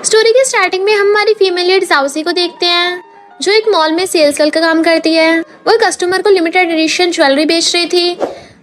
Story की starting में हम हमारी फीमेल लीड जाउसी को देखते हैं जो एक मॉल में सेल्स गर्ल का काम करती है। वो एक कस्टमर को लिमिटेड एडिशन ज्वेलरी बेच रही थी।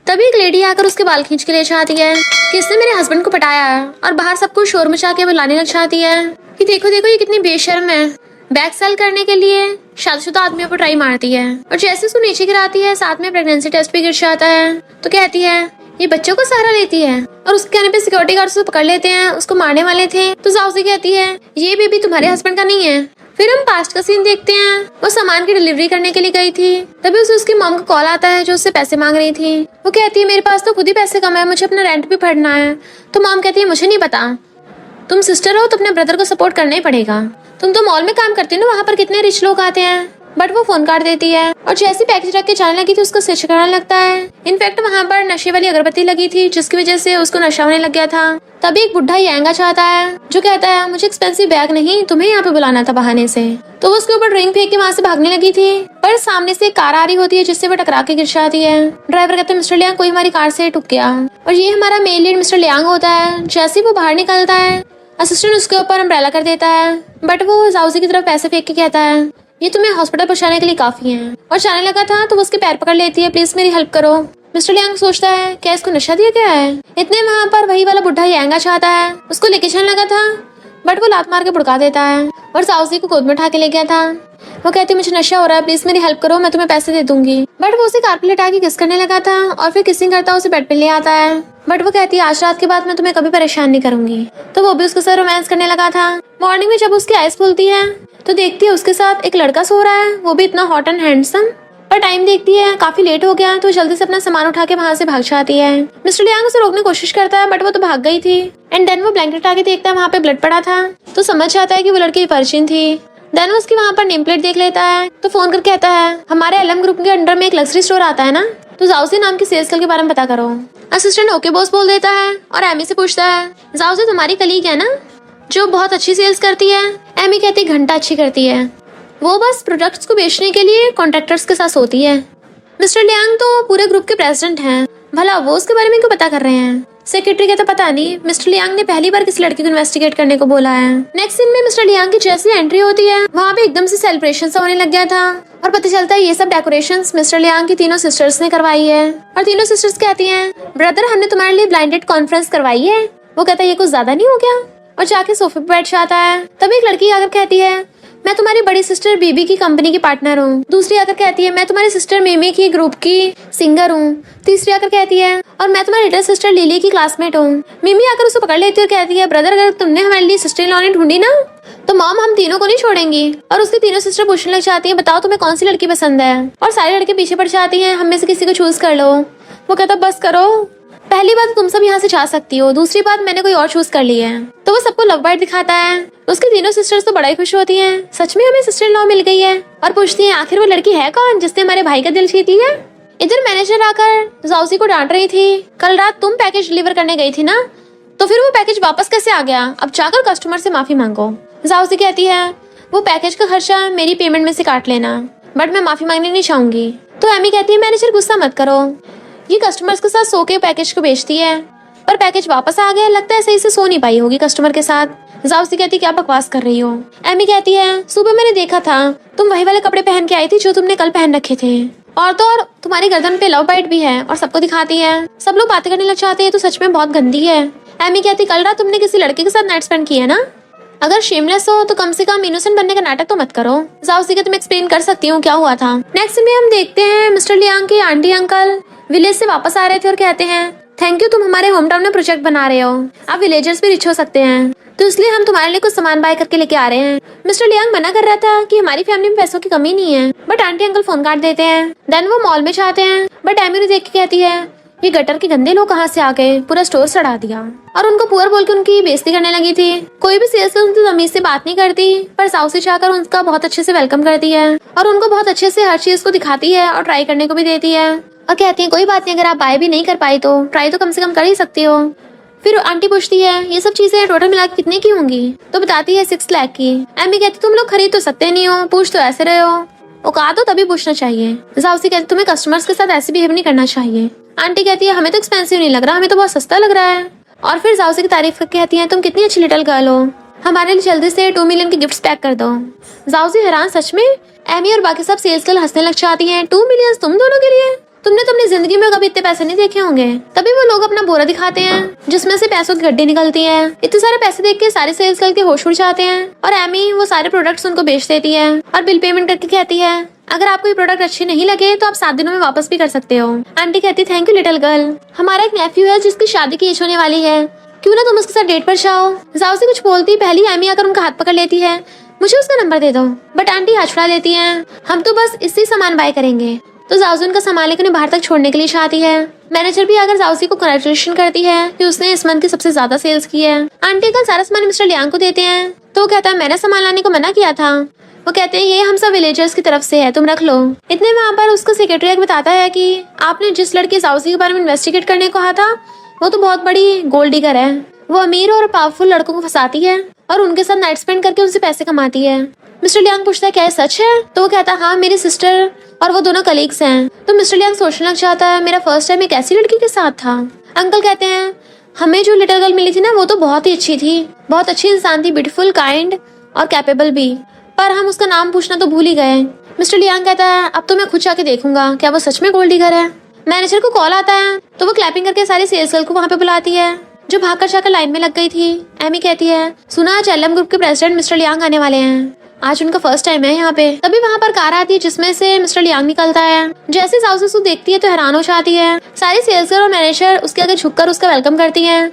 तभी एक लेडी आकर उसके बाल खींच के ले जाती है कि इसने मेरे हस्बैंड को पटाया है और बाहर सबको शोर मचा के बुलाने लग जाती है कि देखो देखो ये कितनी बेशर्म है। बैग सेल करने के लिए शादीशुदा आदमियों पर ट्राई मारती है और जैसे उसको नीचे गिराती है साथ में प्रेगनेंसी टेस्ट भी गिर जाता है। तो कहती है ये बच्चों को सहारा लेती है और उसके कहने पे सिक्योरिटी गार्ड उसको पकड़ लेते हैं, उसको मारने वाले थे। तो जाउसी कहती है ये बेबी तुम्हारे हस्बैंड का नहीं है। फिर हम पास्ट का सीन देखते हैं। वो सामान की डिलीवरी करने के लिए गई थी, तभी उसे उसकी मॉम का कॉल आता है जो उससे पैसे मांग रही थी। वो कहती है मेरे पास तो खुद ही पैसे कम है, मुझे अपना रेंट भी भरना है। तो मॉम कहती है मुझे नहीं पता, तुम सिस्टर हो तो अपने ब्रदर को सपोर्ट करना ही पड़ेगा। तुम तो मॉल में काम करती हो ना, वहाँ पर कितने रिच लोग आते हैं। बट वो फोन काट देती है और जैसी पैकेज रख के जाने लगी थी उसको स्विच करने लगता है। इनफैक्ट वहाँ पर नशे वाली अगरबत्ती लगी थी जिसकी वजह से उसको नशा होने लग गया था। तभी एक बुढ़ा यंगा चाहता है जो कहता है मुझे एक्सपेंसिव बैग नहीं, तुम्हें यहाँ पे बुलाना था बहाने से। तो वो उसके ऊपर ड्रिंक फेंक के वहाँ से भागने लगी थी, पर सामने से एक कार आ रही होती है जिससे वो टकरा के गिर जाती है। ड्राइवर कहते हैं मिस्टर लियांग कोई हमारी कार से टुक गया, और ये हमारा मेल लीड मिस्टर लियांग होता है। जैसे वो बाहर निकलता है असिस्टेंट उसके ऊपर अम्ब्रेला कर देता है, बट वो जाउसी की तरफ पैसे फेंक के कहता है ये तुम्हें हॉस्पिटल पहुंचाने के लिए काफी है। और जाने लगा था तो वो उसके पैर पकड़ लेती है, प्लीज मेरी हेल्प करो। मिस्टर लियांग सोचता है क्या इसको नशा दिया गया है। इतने वहाँ पर वही वाला बुढ़ा यंगा चाहता है, उसको लेके चलने लगा था, बट वो लात मार के भुड़का देता है और जाउसी को गोद में उठा के ले गया था। वो कहती है मुझे नशा हो रहा है, प्लीज मेरी हेल्प करो, मैं तुम्हें पैसे दे दूंगी। बट वो उसे कार पे लेटा के किस करने लगा था और फिर किसिंग करता उसे बेड पे ले आता है। बट वो कहती है आज रात के बाद मैं तुम्हें कभी परेशान नहीं करूंगी। तो वो भी उसके साथ रोमांस करने लगा था। मॉर्निंग में जब उसकी आइज खुलती है तो देखती है उसके साथ एक लड़का सो रहा है, वो भी इतना हॉट एंड हैंडसम। पर टाइम देखती है काफी लेट हो गया तो जल्दी से अपना सामान उठा के वहाँ से भाग जाती है। मिस्टर लियांग उसे रोकने की कोशिश करता है बट वो तो भाग गई थी। एंड देन वो ब्लैंकेट आके देखता है वहाँ पे ब्लड पड़ा था, तो समझ जाता है कि वो लड़की वर्जिन थी। देन उसकी वहाँ पर नेम प्लेट देख लेता है तो फोन करके कहता है हमारे एलएम ग्रुप के अंडर में एक लग्जरी स्टोर आता है ना, तो जाउसी नाम की सेल्स गर्ल के बारे में पता करो। असिस्टेंट ओके बॉस बोल देता है और एमी से पूछता है जाउसी तुम्हारी कलीग है ना जो बहुत अच्छी सेल्स करती है। एमी कहती है घंटा अच्छी करती है, वो बस प्रोडक्ट्स को बेचने के लिए कॉन्ट्रैक्टर्स के साथ सोती है। मिस्टर लियांग तो पूरे ग्रुप के प्रेसिडेंट हैं, भला वो उसके बारे में क्यों पता कर रहे हैं। सेक्रेटरी कहता पता नहीं, मिस्टर लियांग ने पहली बार किस लड़की को इन्वेस्टिगेट करने को बोला है। नेक्स्ट सीन में मिस्टर लियांग की जैसी एंट्री होती है वहाँ पे एकदम से सेलिब्रेशन सा होने लग गया था और पता चलता है ये सब डेकोरेशंस मिस्टर लियांग की तीनों सिस्टर्स ने करवाई है। और तीनों सिस्टर्स कहती हैं ब्रदर हमने तुम्हारे लिए ब्लाइंडेड कॉन्फ्रेंस करवाई है। वो कहता है ये कुछ ज्यादा नहीं हो गया, और जाके सोफे पे बैठ जाता है। तभी एक लड़की आकर कहती है मैं तुम्हारी बड़ी सिस्टर बीबी की कंपनी की पार्टनर हूँ। दूसरी आकर कहती है मैं तुम्हारी सिस्टर मिमी की ग्रुप की सिंगर हूँ। तीसरी आकर कहती है और मैं तुम्हारी लिटिल सिस्टर लिली की क्लासमेट हूँ। मिमी आकर उसे पकड़ लेती है और कहती है ब्रदर अगर तुमने हमारे लिए सिस्टर इन लॉ ने ढूंढी ना तो मॉम हम तीनों को नहीं छोड़ेंगी। और उसकी तीनों सिस्टर पूछने लग जाती है बताओ तुम्हें कौन सी लड़की पसंद है, और सारे लड़के पीछे पड़ जाती है हम में से किसी को चूज कर लो। वो कहता बस करो, पहली बात तुम सब यहाँ से जा सकती हो, दूसरी बात मैंने कोई और चूज कर ली है। तो वो सबको लव बाइट दिखाता है। उसकी तीनों सिस्टर्स तो बड़ा ही खुश होती हैं, सच में हमें सिस्टर इन लॉ मिल गई है, और पूछती हैं आखिर वो लड़की है कौन जिसने हमारे भाई का दिल जीत लिया। इधर मैनेजर आकर जाउसी को डांट रही थी कल रात तुम पैकेज डिलीवर करने गई थी ना, तो फिर वो पैकेज वापस कैसे आ गया, अब जाकर कस्टमर से माफी मांगो। जाउसी कहती है वो पैकेज का खर्चा मेरी पेमेंट में से काट लेना, बट मैं माफी मांगने नहीं चाहूंगी। तो एमी कहती है मैनेजर गुस्सा मत करो, ये कस्टमर्स के साथ सो के पैकेज को बेचती है, पर पैकेज वापस आ गया, लगता है सही से सो नहीं पाई होगी कस्टमर के साथ। जाउसी कहती क्या बकवास कर रही हो। एमी कहती है सुबह मैंने देखा था तुम वही वाले कपड़े पहन के आई थी जो तुमने कल पहन रखे थे, और तो और तुम्हारी गर्दन पे लव बाइट भी है, और सबको दिखाती है। सब लोग बातें करने लग जाते हैं तो सच में बहुत गंदी है। एमी कहती कल रात तुमने किसी लड़के के साथ नाइट स्पेंड किया ना, अगर शेमलेस हो तो कम से कम इनोसेंट बनने का नाटक तो मत करो। जाउसी कहती मैं एक्सप्लेन कर सकती हूँ क्या हुआ था। नेक्स्ट में हम देखते हैं मिस्टर लियांग के आंटी अंकल विलेज से वापस आ रहे थे और कहते हैं थैंक यू तुम हमारे होम टाउन में प्रोजेक्ट बना रहे हो, अब विलेजर्स भी रिच हो सकते हैं, तो इसलिए हम तुम्हारे लिए कुछ सामान बाय करके लेके आ रहे हैं। मिस्टर लियांग मना कर रहा था कि हमारी फैमिली में पैसों की कमी नहीं है, बट आंटी अंकल फोन काट देते हैं। देन वो मॉल में जाते हैं, बट एमी ने देख के कहती है ये गटर के गंदे लोग कहाँ से आ गए, पूरा स्टोर सड़ा दिया, और उनको पुअर बोल के उनकी बेइज्जती करने लगी थी। कोई भी सेल्स उनकी तमीज से बात नहीं करती, पर जाउसी जाकर उनका बहुत अच्छे से वेलकम करती है और उनको बहुत अच्छे से हर चीज को दिखाती है और ट्राई करने को भी देती है, और कहती है कोई बात नहीं अगर आप बाय भी नहीं कर पाई तो ट्राई तो कम से कम कर ही सकती हो। फिर आंटी पूछती है ये सब चीजें टोटल मिला के कितने की होंगी, तो बताती है 6 लाख की। एमी कहती तुम लोग खरीद तो सकते नहीं हो, पूछ तो ऐसे रहे हो, औकात हो तभी पूछना चाहिए। जाउसी कहती तुम्हें कस्टमर्स के साथ ऐसे बिहेव नहीं करना चाहिए। आंटी कहती है हमें तो एक्सपेंसिव नहीं लग रहा, हमें तो बहुत सस्ता लग रहा है। और फिर जाउसी की तारीफ करके कहती है तुम कितनी अच्छी लिटिल गर्ल हो, हमारे लिए जल्दी से 2 मिलियन के गिफ्ट्स पैक कर दो। जाओजी हैरान, सच में? एमी और बाकी सब सेल्स गर्ल हंसने लग जाती हैं। 2 मिलियन तुम दोनों के लिए? तुमने तो अपनी जिंदगी में कभी इतने पैसे नहीं देखे होंगे। तभी वो लोग अपना बोरा दिखाते हैं जिसमें से पैसों की गड्डी निकलती हैं। इतने सारे पैसे देख के सारे सेल्स गर्ल के होश उड़ जाते हैं और एमी वो सारे प्रोडक्ट्स उनको बेच देती है और बिल पेमेंट करके कहती है अगर आपको ये प्रोडक्ट अच्छे नहीं लगे तो आप 7 दिनों में वापस भी कर सकते हो। आंटी कहती थैंक यू लिटिल गर्ल। हमारा एक नेफ्यू है जिसकी शादी की एज होने वाली है, क्यों ना तुम उसके साथ डेट पर जाओ। जाओ से कुछ बोलती पहली एमी आकर उनका हाथ पकड़ लेती है, मुझे उसका नंबर दे दो। बट आंटी हाथ छुड़ा लेती हैं, हम तो बस इससे सामान बाय करेंगे। तो जाउजी उनका सामान लेकर उन्हें बाहर तक छोड़ने के लिए चाहती है। मैनेजर भी आकर जाउजी को कंग्रेचुलेशन करती है कि उसने इस मंथ की सबसे ज्यादा सेल्स की है। आंटी कल सारा सामान मिस्टर लियांग को देते हैं तो वो कहता है मैंने सामान लाने को मना किया था। वो कहते हैं ये हम सब विलेजर्स की तरफ से है, तुम रख लो। इतने वहाँ पर उसका सेक्रेटरी बताता है कि आपने जिस लड़की जाउजी के बारे में इन्वेस्टिगेट करने को कहा था वो तो बहुत बड़ी गोल्ड डिगर है। वो अमीर और पावरफुल लड़कों को फंसाती है और उनके साथ नाइट स्पेंड करके उनसे पैसे कमाती है। मिस्टर लियांग पूछता है क्या ये सच है? तो वो कहता है हाँ, मेरी सिस्टर और वो दोनों कलीग्स हैं। तो मिस्टर लियांग सोचने लग जाता है मेरा फर्स्ट टाइम एक ऐसी लड़की के साथ था। अंकल कहते हैं हमें जो लिटिल गर्ल मिली थी ना वो तो बहुत ही अच्छी थी, बहुत अच्छी इंसान थी, ब्यूटीफुल, काइंड और कैपेबल भी, पर हम उसका नाम पूछना तो भूल ही गए। मिस्टर लियांग कहता है अब तो मैं खुद जाके देखूंगा क्या वो सच में गोल्ड डिगर है। मैनेजर को कॉल आता है तो वो क्लैपिंग करके सारी सेल्स गर्ल को वहाँ पे बुलाती है जो भागकर जाकर लाइन में लग गई थी। एमी कहती है सुना आज एलएम ग्रुप के प्रेसिडेंट मिस्टर लियांग आने वाले हैं, आज उनका फर्स्ट टाइम है यहाँ पे। तभी वहाँ पर कार आती है जिसमें से मिस्टर लियांग निकलता है। जैसे जाओ देखती है तो हैरान हो जाती है। सारी सेल्स गर्ल और मैनेजर उसके आगे झुककर उसका वेलकम करती हैं।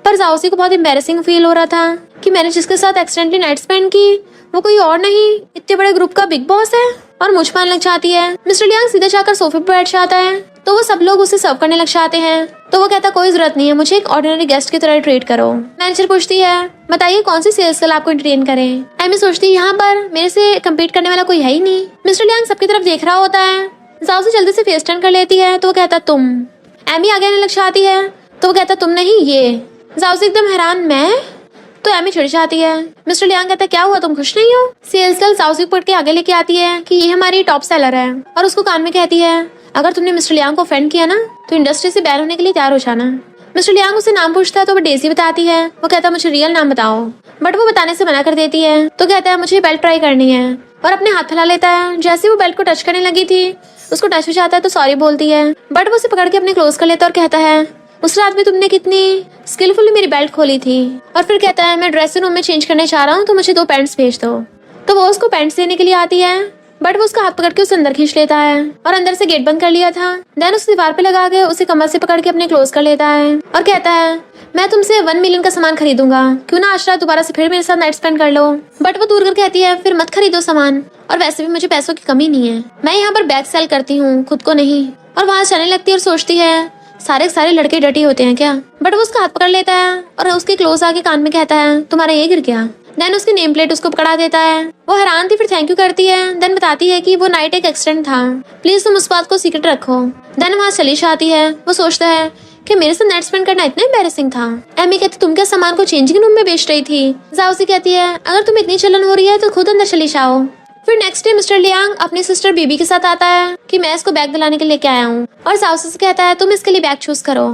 पर जाओसी को बहुत एम्बैरेसिंग फील हो रहा था कि मैंने जिसके साथ एक्सीडेंटली नाइट स्पेंड की वो कोई और नहीं, इतने बड़े ग्रुप का बिग बॉस है, और मुझ पाने लग जाती है। मिस्टर लियांग सीधे जाकर सोफे पर बैठ जाता है तो वो सब लोग उसे सर्व करने लग जाते हैं। तो वो कहता कोई जरूरत नहीं है, मुझे एक ऑर्डिनरी गेस्ट की तरह ट्रीट करो। मैनेजर पूछती है बताइए कौन सी सेल्स गर्ल आपको एंटरटेन करें। एमी सोचती है यहाँ पर मेरे से कम्पीट करने वाला कोई है ही नहीं। मिस्टर लियांग सबकी तरफ देख रहा होता है। जाओ से जल्दी से फेस टर्न कर लेती है तो वो कहता तुम। एमी आगे आने लग जाती है तो वो कहता तुम नहीं ये। जाओ से एकदम हैरान मैं। तो एमी चिढ़ जाती है। मिस्टर लियांग कहता क्या हुआ, तुम खुश नहीं हो? सेल्स गर्ल जाओ पकड़ के आगे लेके आती है कि ये हमारी टॉप सेलर है और उसको कान में कहती है अगर तुमने मिस्टर लियांग को ऑफेंड किया ना तो इंडस्ट्री से बैन होने के लिए तैयार हो जाना। मिस्टर लियांग उसे नाम पूछता है तो वो डेजी बताती है। वो कहता है मुझे रियल नाम बताओ, बट वो बताने से मना कर देती है। तो कहता है मुझे बेल्ट ट्राई करनी है और अपने हाथ फैला लेता है। जैसे वो बेल्ट को टच करने लगी थी उसको टच हो जाता है तो सॉरी बोलती है, बट वो उसे पकड़ के अपने क्लोज कर लेता है और कहता है उस रात में तुमने कितनी स्किलफुली मेरी बेल्ट खोली थी। और फिर कहता है मैं ड्रेसिंग रूम में चेंज करने चाह रहा हूँ तो मुझे 2 पैंट्स भेज दो। तो वो उसको पैंट्स देने के लिए आती है बट वो उसका हाथ पकड़ के उसे अंदर खींच लेता है और अंदर से गेट बंद कर लिया था। देन उस दीवार पे लगा के उसे कमर से पकड़ के अपने क्लोज कर लेता है और कहता है मैं तुमसे 1 मिलियन का सामान खरीदूंगा, क्यों ना आज रात दोबारा से फिर मेरे साथ नाइट स्पेंड कर लो। बट वो दूर कर कहती है फिर मत खरीदो सामान, और वैसे भी मुझे पैसों की कमी नहीं है, मैं यहाँ पर बैग सेल करती हूँ खुद को नहीं। और वहाँ चलने लगती है और सोचती है सारे लड़के डटी होते हैं क्या। बट वो उसका हाथ पकड़ लेता है और उसके क्लोज आके कान में कहता है तुम्हारा ये गिर गया। देन उसकी नेम प्लेट उसको पकड़ा देता है। वो हैरान थी फिर थैंक यू करती है। देन बताती है कि वो नाइट एक एक्सीडेंट था, प्लीज तुम उस बात को सीक्रेट रखो। देन वहाँ चली जाती है। वो सोचता है कि मेरे साथ नाइट स्पेंड करना इतना एम्बैरेसिंग था। एमी कहती तुम क्या सामान को चेंजिंग रूम में बेच रही थी। जाओसी कहती है अगर तुम इतनी चलन हो रही है तो खुद अंदर चली जाओ। फिर नेक्स्ट डे मिस्टर लियांग अपनी सिस्टर बीबी के साथ आता है कि मैं इसको बैग दिलाने के लिए लेके आया हूँ, और जाओसी से कहता है तुम इसके लिए बैग चूज करो।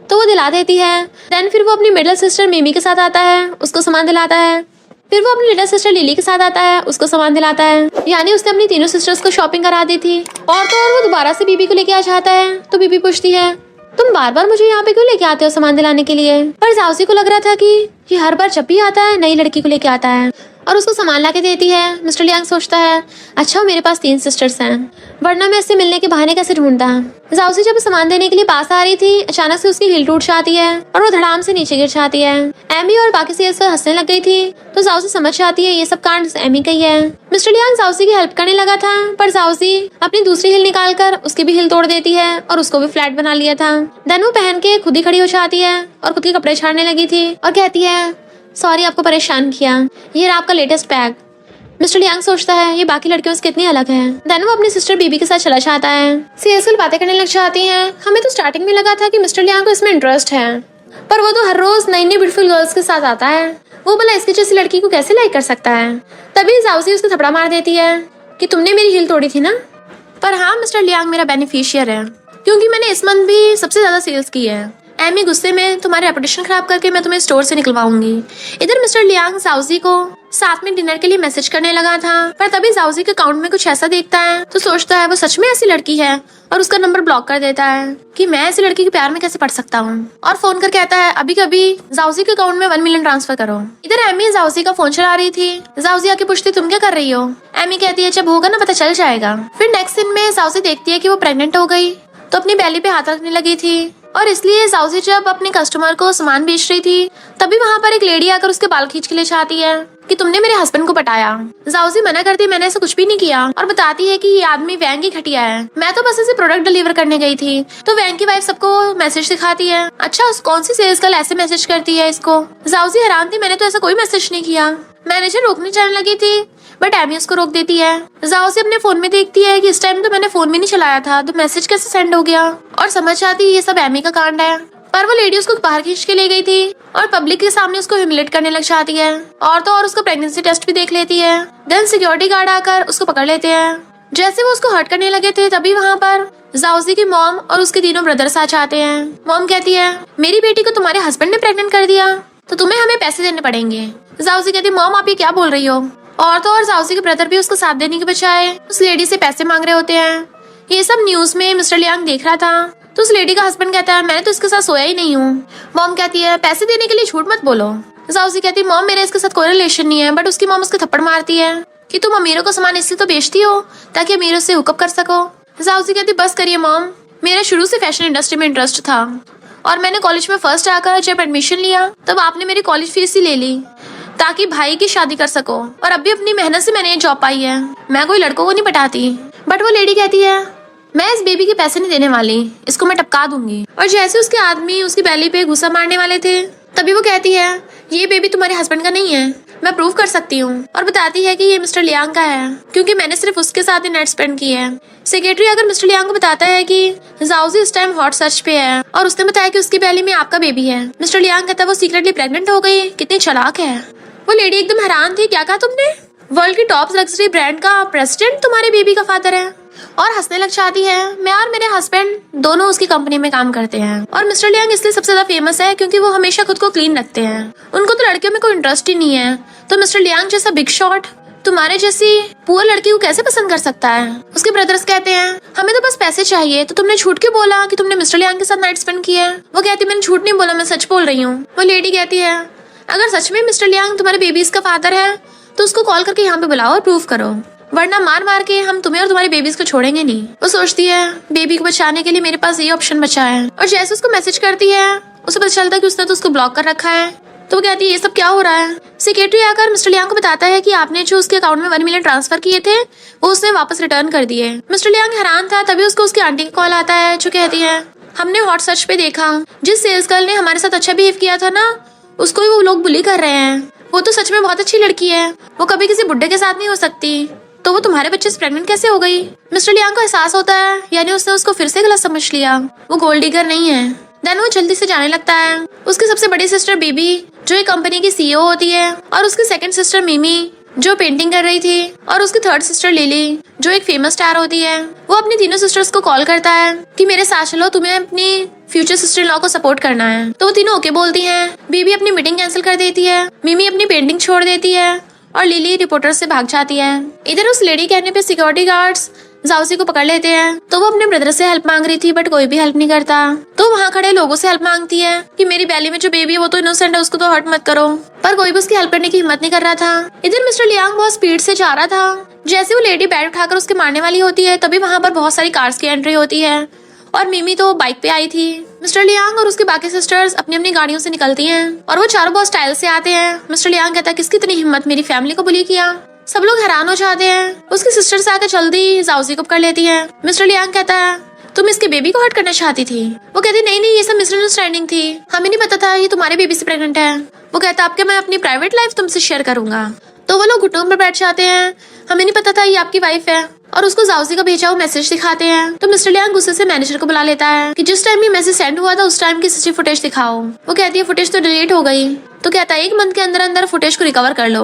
तो वो दिला देती है। देन फिर वो अपनी मिडिल सिस्टर मिमी के साथ आता है, उसको सामान दिलाता है। फिर वो अपनी लिटिल सिस्टर लिली के साथ आता है, उसको सामान दिलाता है। यानी उसने अपनी तीनों सिस्टर्स को शॉपिंग करा दी थी। और तो और वो दोबारा से बीबी को लेके आ जाता है। तो बीबी पूछती है तुम बार बार मुझे यहाँ पे क्यों लेके आते हो सामान दिलाने के लिए। पर जाओसी को लग रहा था कि ये हर बार जब भी आता है नई लड़की को लेके आता है और उसको सामान ला के देती है। मिस्टर लियांग सोचता है अच्छा मेरे पास 3 सिस्टर्स हैं, वरना मैं इससे मिलने के बहाने कैसे ढूंढता। जाओसी जब सामान देने के लिए पास आ रही थी अचानक से उसकी हील टूट जाती है और वो धड़ाम से नीचे गिर जाती है। एमी और बाकी सेल्स हंसने लग गई थी तो जाओसी समझ जाती है ये सब कांड एमी का ही है। मिस्टर लियांग जाओसी की हेल्प करने लगा था पर जाओसी अपनी दूसरी हिल निकाल कर उसकी भी हिल तोड़ देती है और उसको भी फ्लैट बना लिया था। देन वो पहन के खुद ही खड़ी हो जाती है और खुद के कपड़े छाड़ने लगी थी और कहती है सॉरी आपको परेशान किया, ये रहा आपका लेटेस्ट बैग। मिस्टर लियांग सोचता है ये बाकी लड़कियों से कितनी अलग है। देन वो अपनी सिस्टर बीबी के साथ चला जाता है। सेल्स गर्ल बातें करने लग जाती हैं। हमें तो स्टार्टिंग में लगा था कि मिस्टर लियांग को इसमें इंटरेस्ट है, पर वो तो हर रोज नई नई ब्यूटीफुल गर्ल्स के साथ आता है, वो भला इसकी जैसी लड़की को कैसे लाइक कर सकता है। तभी जाओसी उसको थपड़ा मार देती है कि तुमने मेरी हिल तोड़ी थी ना। पर हाँ मिस्टर लियांग मेरा बेनिफिशियर है क्योंकि मैंने इस मंथ भी सबसे ज्यादा सेल्स की है। एमी गुस्से में, तुम्हारी रेपुटेशन खराब करके मैं तुम्हें स्टोर से निकलवाऊंगी। इधर मिस्टर लियांग जाओजी को साथ में डिनर के लिए मैसेज करने लगा था, पर तभी जाओजी के अकाउंट में कुछ ऐसा देखता है तो सोचता है वो सच में ऐसी लड़की है और उसका नंबर ब्लॉक कर देता है कि मैं ऐसी लड़की के प्यार में कैसे पड़ सकता हूँ, और फोन कर कहता है अभी कभी जाओजी के अकाउंट में 1 मिलियन ट्रांसफर करो। इधर एमी जाओजी का फोन चला रही थी। जाओजी आके पूछती तुम क्या कर रही हो। एमी कहती है जब होगा ना पता चल जाएगा। फिर नेक्स्ट सीन में जाओजी देखती है कि वो प्रेग्नेंट हो गई तो अपनी बैली पे हाथ रखने लगी थी, और इसलिए जाओजी जब अपने कस्टमर को सामान बेच रही थी तभी वहाँ पर एक लेडी आकर उसके बाल खींच के ले जाती है कि तुमने मेरे हस्बैंड को पटाया। जाओजी मना करती है मैंने ऐसा कुछ भी नहीं किया, और बताती है कि ये आदमी वैंग की घटिया है, मैं तो बस इसे प्रोडक्ट डिलीवर करने गई थी। तो वैंग की वाइफ सबको मैसेज सिखाती है। अच्छा कौन सी सेल्स गर्ल ऐसे मैसेज करती है इसको। जाओजी हैरान थी, मैंने तो ऐसा कोई मैसेज नहीं किया। मैनेजर रोकने चलने लगी थी बट एमी उसको रोक देती है। जाओजी अपने फोन में देखती है कि इस टाइम तो मैंने फोन भी नहीं चलाया था तो मैसेज कैसे सेंड हो गया, और समझ आती है ये सब एमी का कांड है। पर वो लेडी उसको बाहर खींच के ले गई थी और पब्लिक के सामने उसको ह्यूमिलेट करने लग जाती है, और तो और उसका प्रेगनेंसी टेस्ट भी देख लेती है। देन सिक्योरिटी गार्ड आकर उसको पकड़ लेते हैं। जैसे वो उसको हर्ट करने लगे थे तभी वहाँ पर जाओजी की मॉम और उसके तीनों ब्रदर्स आ जाते हैं। मॉम कहती है मेरी बेटी को तुम्हारे हस्बैंड ने प्रेग्नेंट कर दिया तो तुम्हें हमें पैसे देने पड़ेंगे। जाओजी कहती मॉम आप ये क्या बोल रही हो, और तो और जाओजी के ब्रदर भी उसको साथ देने के बजाय उस लेडी से पैसे मांग रहे होते हैं। ये सब न्यूज में मिस्टर लियांग देख रहा था तो उस लेडी का हस्बैंड कहता है मैंने तो इसके साथ सोया ही नहीं हूँ। मॉम कहती है पैसे देने के लिए झूठ मत बोलो। जाओजी कहती है मॉम मेरे इसके साथ कोई रिलेशन नहीं है, बट उसकी मॉम उसको थप्पड़ मारती है कि तुम अमीरों को सामान इसलिए तो बेचती हो ताकि अमीरों से हुकअप कर सको। जाओजी कहती बस करिए मॉम, मेरा शुरू से फैशन इंडस्ट्री में इंटरेस्ट था और मैंने कॉलेज में फर्स्ट आकर जब एडमिशन लिया तब आपने मेरी कॉलेज फीस ही ले ली ताकि भाई की शादी कर सको, और अब भी अपनी मेहनत से मैंने ये जॉब पाई है। मैं कोई लड़कों को नहीं पटाती। बट वो लेडी कहती है मैं इस बेबी के पैसे नहीं देने वाली, इसको मैं टपका दूंगी। और जैसे उसके आदमी उसकी बैली पे घुसा मारने वाले थे तभी वो कहती है ये बेबी तुम्हारे हस्बैंड का नहीं है, मैं प्रूव कर सकती हूँ, और बताती है कि ये मिस्टर लियांग का है क्योंकि मैंने सिर्फ उसके साथ ही नाइट स्पेंड की है। सेक्रेटरी अगर मिस्टर लियांग को बताता है कि जाओजी इस टाइम हॉट सर्च पे है और उसने बताया कि उसकी बैली में आपका बेबी है। मिस्टर लियांग कहता है वो सीक्रेटली प्रेग्नेंट हो गई, कितनी चालाक है। वो लेडी एकदम हैरान थी, क्या कहा तुमने, वर्ल्ड की टॉप लग्जरी ब्रांड का प्रेसिडेंट तुम्हारे बेबी का फादर है, और हंसने लग जाती है। मैं और मेरे हस्बैंड दोनों उसकी कंपनी में काम करते हैं, और मिस्टर लियांग इसलिए सबसे ज्यादा फेमस है क्योंकि वो हमेशा खुद को क्लीन रखते हैं, उनको तो लड़कियों में कोई इंटरेस्ट ही नहीं है। तो मिस्टर लियांग जैसा बिग शॉट तुम्हारे जैसी पुअर लड़की को कैसे पसंद कर सकता है। उसके ब्रदर्स कहते हैं हमें तो बस पैसे चाहिए, तो तुमने झूठ क्यों बोला कि तुमने मिस्टर लियांग के साथ नाइट स्पेंड किया है। वो कहती मैंने झूठ नहीं बोला, मैं सच बोल रही हूँ। वो लेडी कहती है अगर सच में मिस्टर लियांग तुम्हारे बेबीज का फादर है तो उसको कॉल करके यहाँ पे बुलाओ और प्रूव करो, वरना मार मार के हम तुम्हें और तुम्हारे बेबीज को छोड़ेंगे नहीं। वो सोचती है बेबी को बचाने के लिए मेरे पास ये ऑप्शन बचा है, और जैसे उसको मैसेज करती है उसे पता चलता है कि उसने तो उसको ब्लॉक कर रखा है। तो वो कहती है ये सब क्या हो रहा है। सेक्रेटरी आकर मिस्टर लियांग को बताता है कि आपने जो उसके अकाउंट में 1 मिलियन ट्रांसफर किए थे वो उसने वापस रिटर्न कर दिए। मिस्टर लियांग हैरान था, तभी उसको उसकी आंटी का कॉल आता है जो कहती है हमने हॉट सर्च पे देखा जिस सेल्स गर्ल ने हमारे साथ अच्छा बिहेव किया था ना उसको ही वो लोग बुली कर रहे हैं, वो तो सच में बहुत अच्छी लड़की है, वो कभी किसी बुड्ढे के साथ नहीं हो सकती, तो वो तुम्हारे बच्चे से प्रेग्नेंट कैसे हो गई। मिस्टर लियांग को एहसास होता है यानी उसने उसको फिर से गलत समझ लिया, वो गोल्ड डिगर नहीं है। देन वो जल्दी से जाने लगता है। उसकी सबसे बड़ी सिस्टर बेबी जो एक कंपनी की सीईओ होती है, और उसकी सेकंड सिस्टर मिमी जो पेंटिंग कर रही थी, और उसकी थर्ड सिस्टर लिली जो एक फेमस स्टार होती है। वो अपनी तीनों सिस्टर्स को कॉल करता है कि मेरे साथ चलो, तुम्हें अपनी फ्यूचर सिस्टर इन लॉ को सपोर्ट करना है। तो वो तीनों ओके बोलती हैं। बेबी अपनी मीटिंग कैंसिल कर देती है, मिमी अपनी पेंटिंग छोड़ देती है, और लिली रिपोर्टर से भाग जाती है। इधर उस लेडी कहने पे सिक्योरिटी गार्ड्स जाओजी को पकड़ लेते हैं। तो वो अपने ब्रदर से हेल्प मांग रही थी बट कोई भी हेल्प नहीं करता। तो वहाँ खड़े लोगों से हेल्प मांगती है कि मेरी बैली में जो बेबी है वो तो इनोसेंट है, उसको तो हर्ट मत करो, पर कोई भी उसकी हेल्प करने की हिम्मत नहीं कर रहा था। इधर मिस्टर लियांग बहुत स्पीड से जा रहा था। जैसे वो लेडी बैट उठाकर उसके मारने वाली होती है तभी वहाँ पर बहुत सारी कार्स की एंट्री होती है, और मिमी तो बाइक पे आई थी। मिस्टर लियांग और उसके बाकी सिस्टर्स अपनी अपनी गाड़ियों से निकलती हैं, और वो चारों बहुत स्टाइल से आते हैं। मिस्टर लियांग कहता है किसकी इतनी हिम्मत मेरी फैमिली को बुली किया। सब लोग हैरान हो जाते हैं। उसकी सिस्टर्स आकर जल्दी जाओजी को पकड़ लेती है। मिस्टर लियांग कहता है तुम इसके बेबी को हर्ट करना चाहती थी। वो कहती नहीं नहीं, ये सब मिसअंडरस्टैंडिंग थी, हमें नहीं पता था ये तुम्हारे बेबी से प्रेग्नेंट है। वो कहता आपके मैं अपनी प्राइवेट लाइफ तुमसे शेयर करूंगा। तो वो लोग घुटनों पर बैठ जाते हैं। हमें नहीं पता था ये आपकी वाइफ है, और उसको जाओजी का भेजा हुआ मैसेज दिखाते हैं। तो मिस्टर लियांग गुस्से से मैनेजर को बुला लेता है कि जिस टाइम ये मैसेज सेंड हुआ था उस टाइम की सीसीटीवी फुटेज दिखाओ। वो कहती है फुटेज तो डिलीट हो गई। तो कहता है 1 मंथ के अंदर अंदर फुटेज को रिकवर कर लो,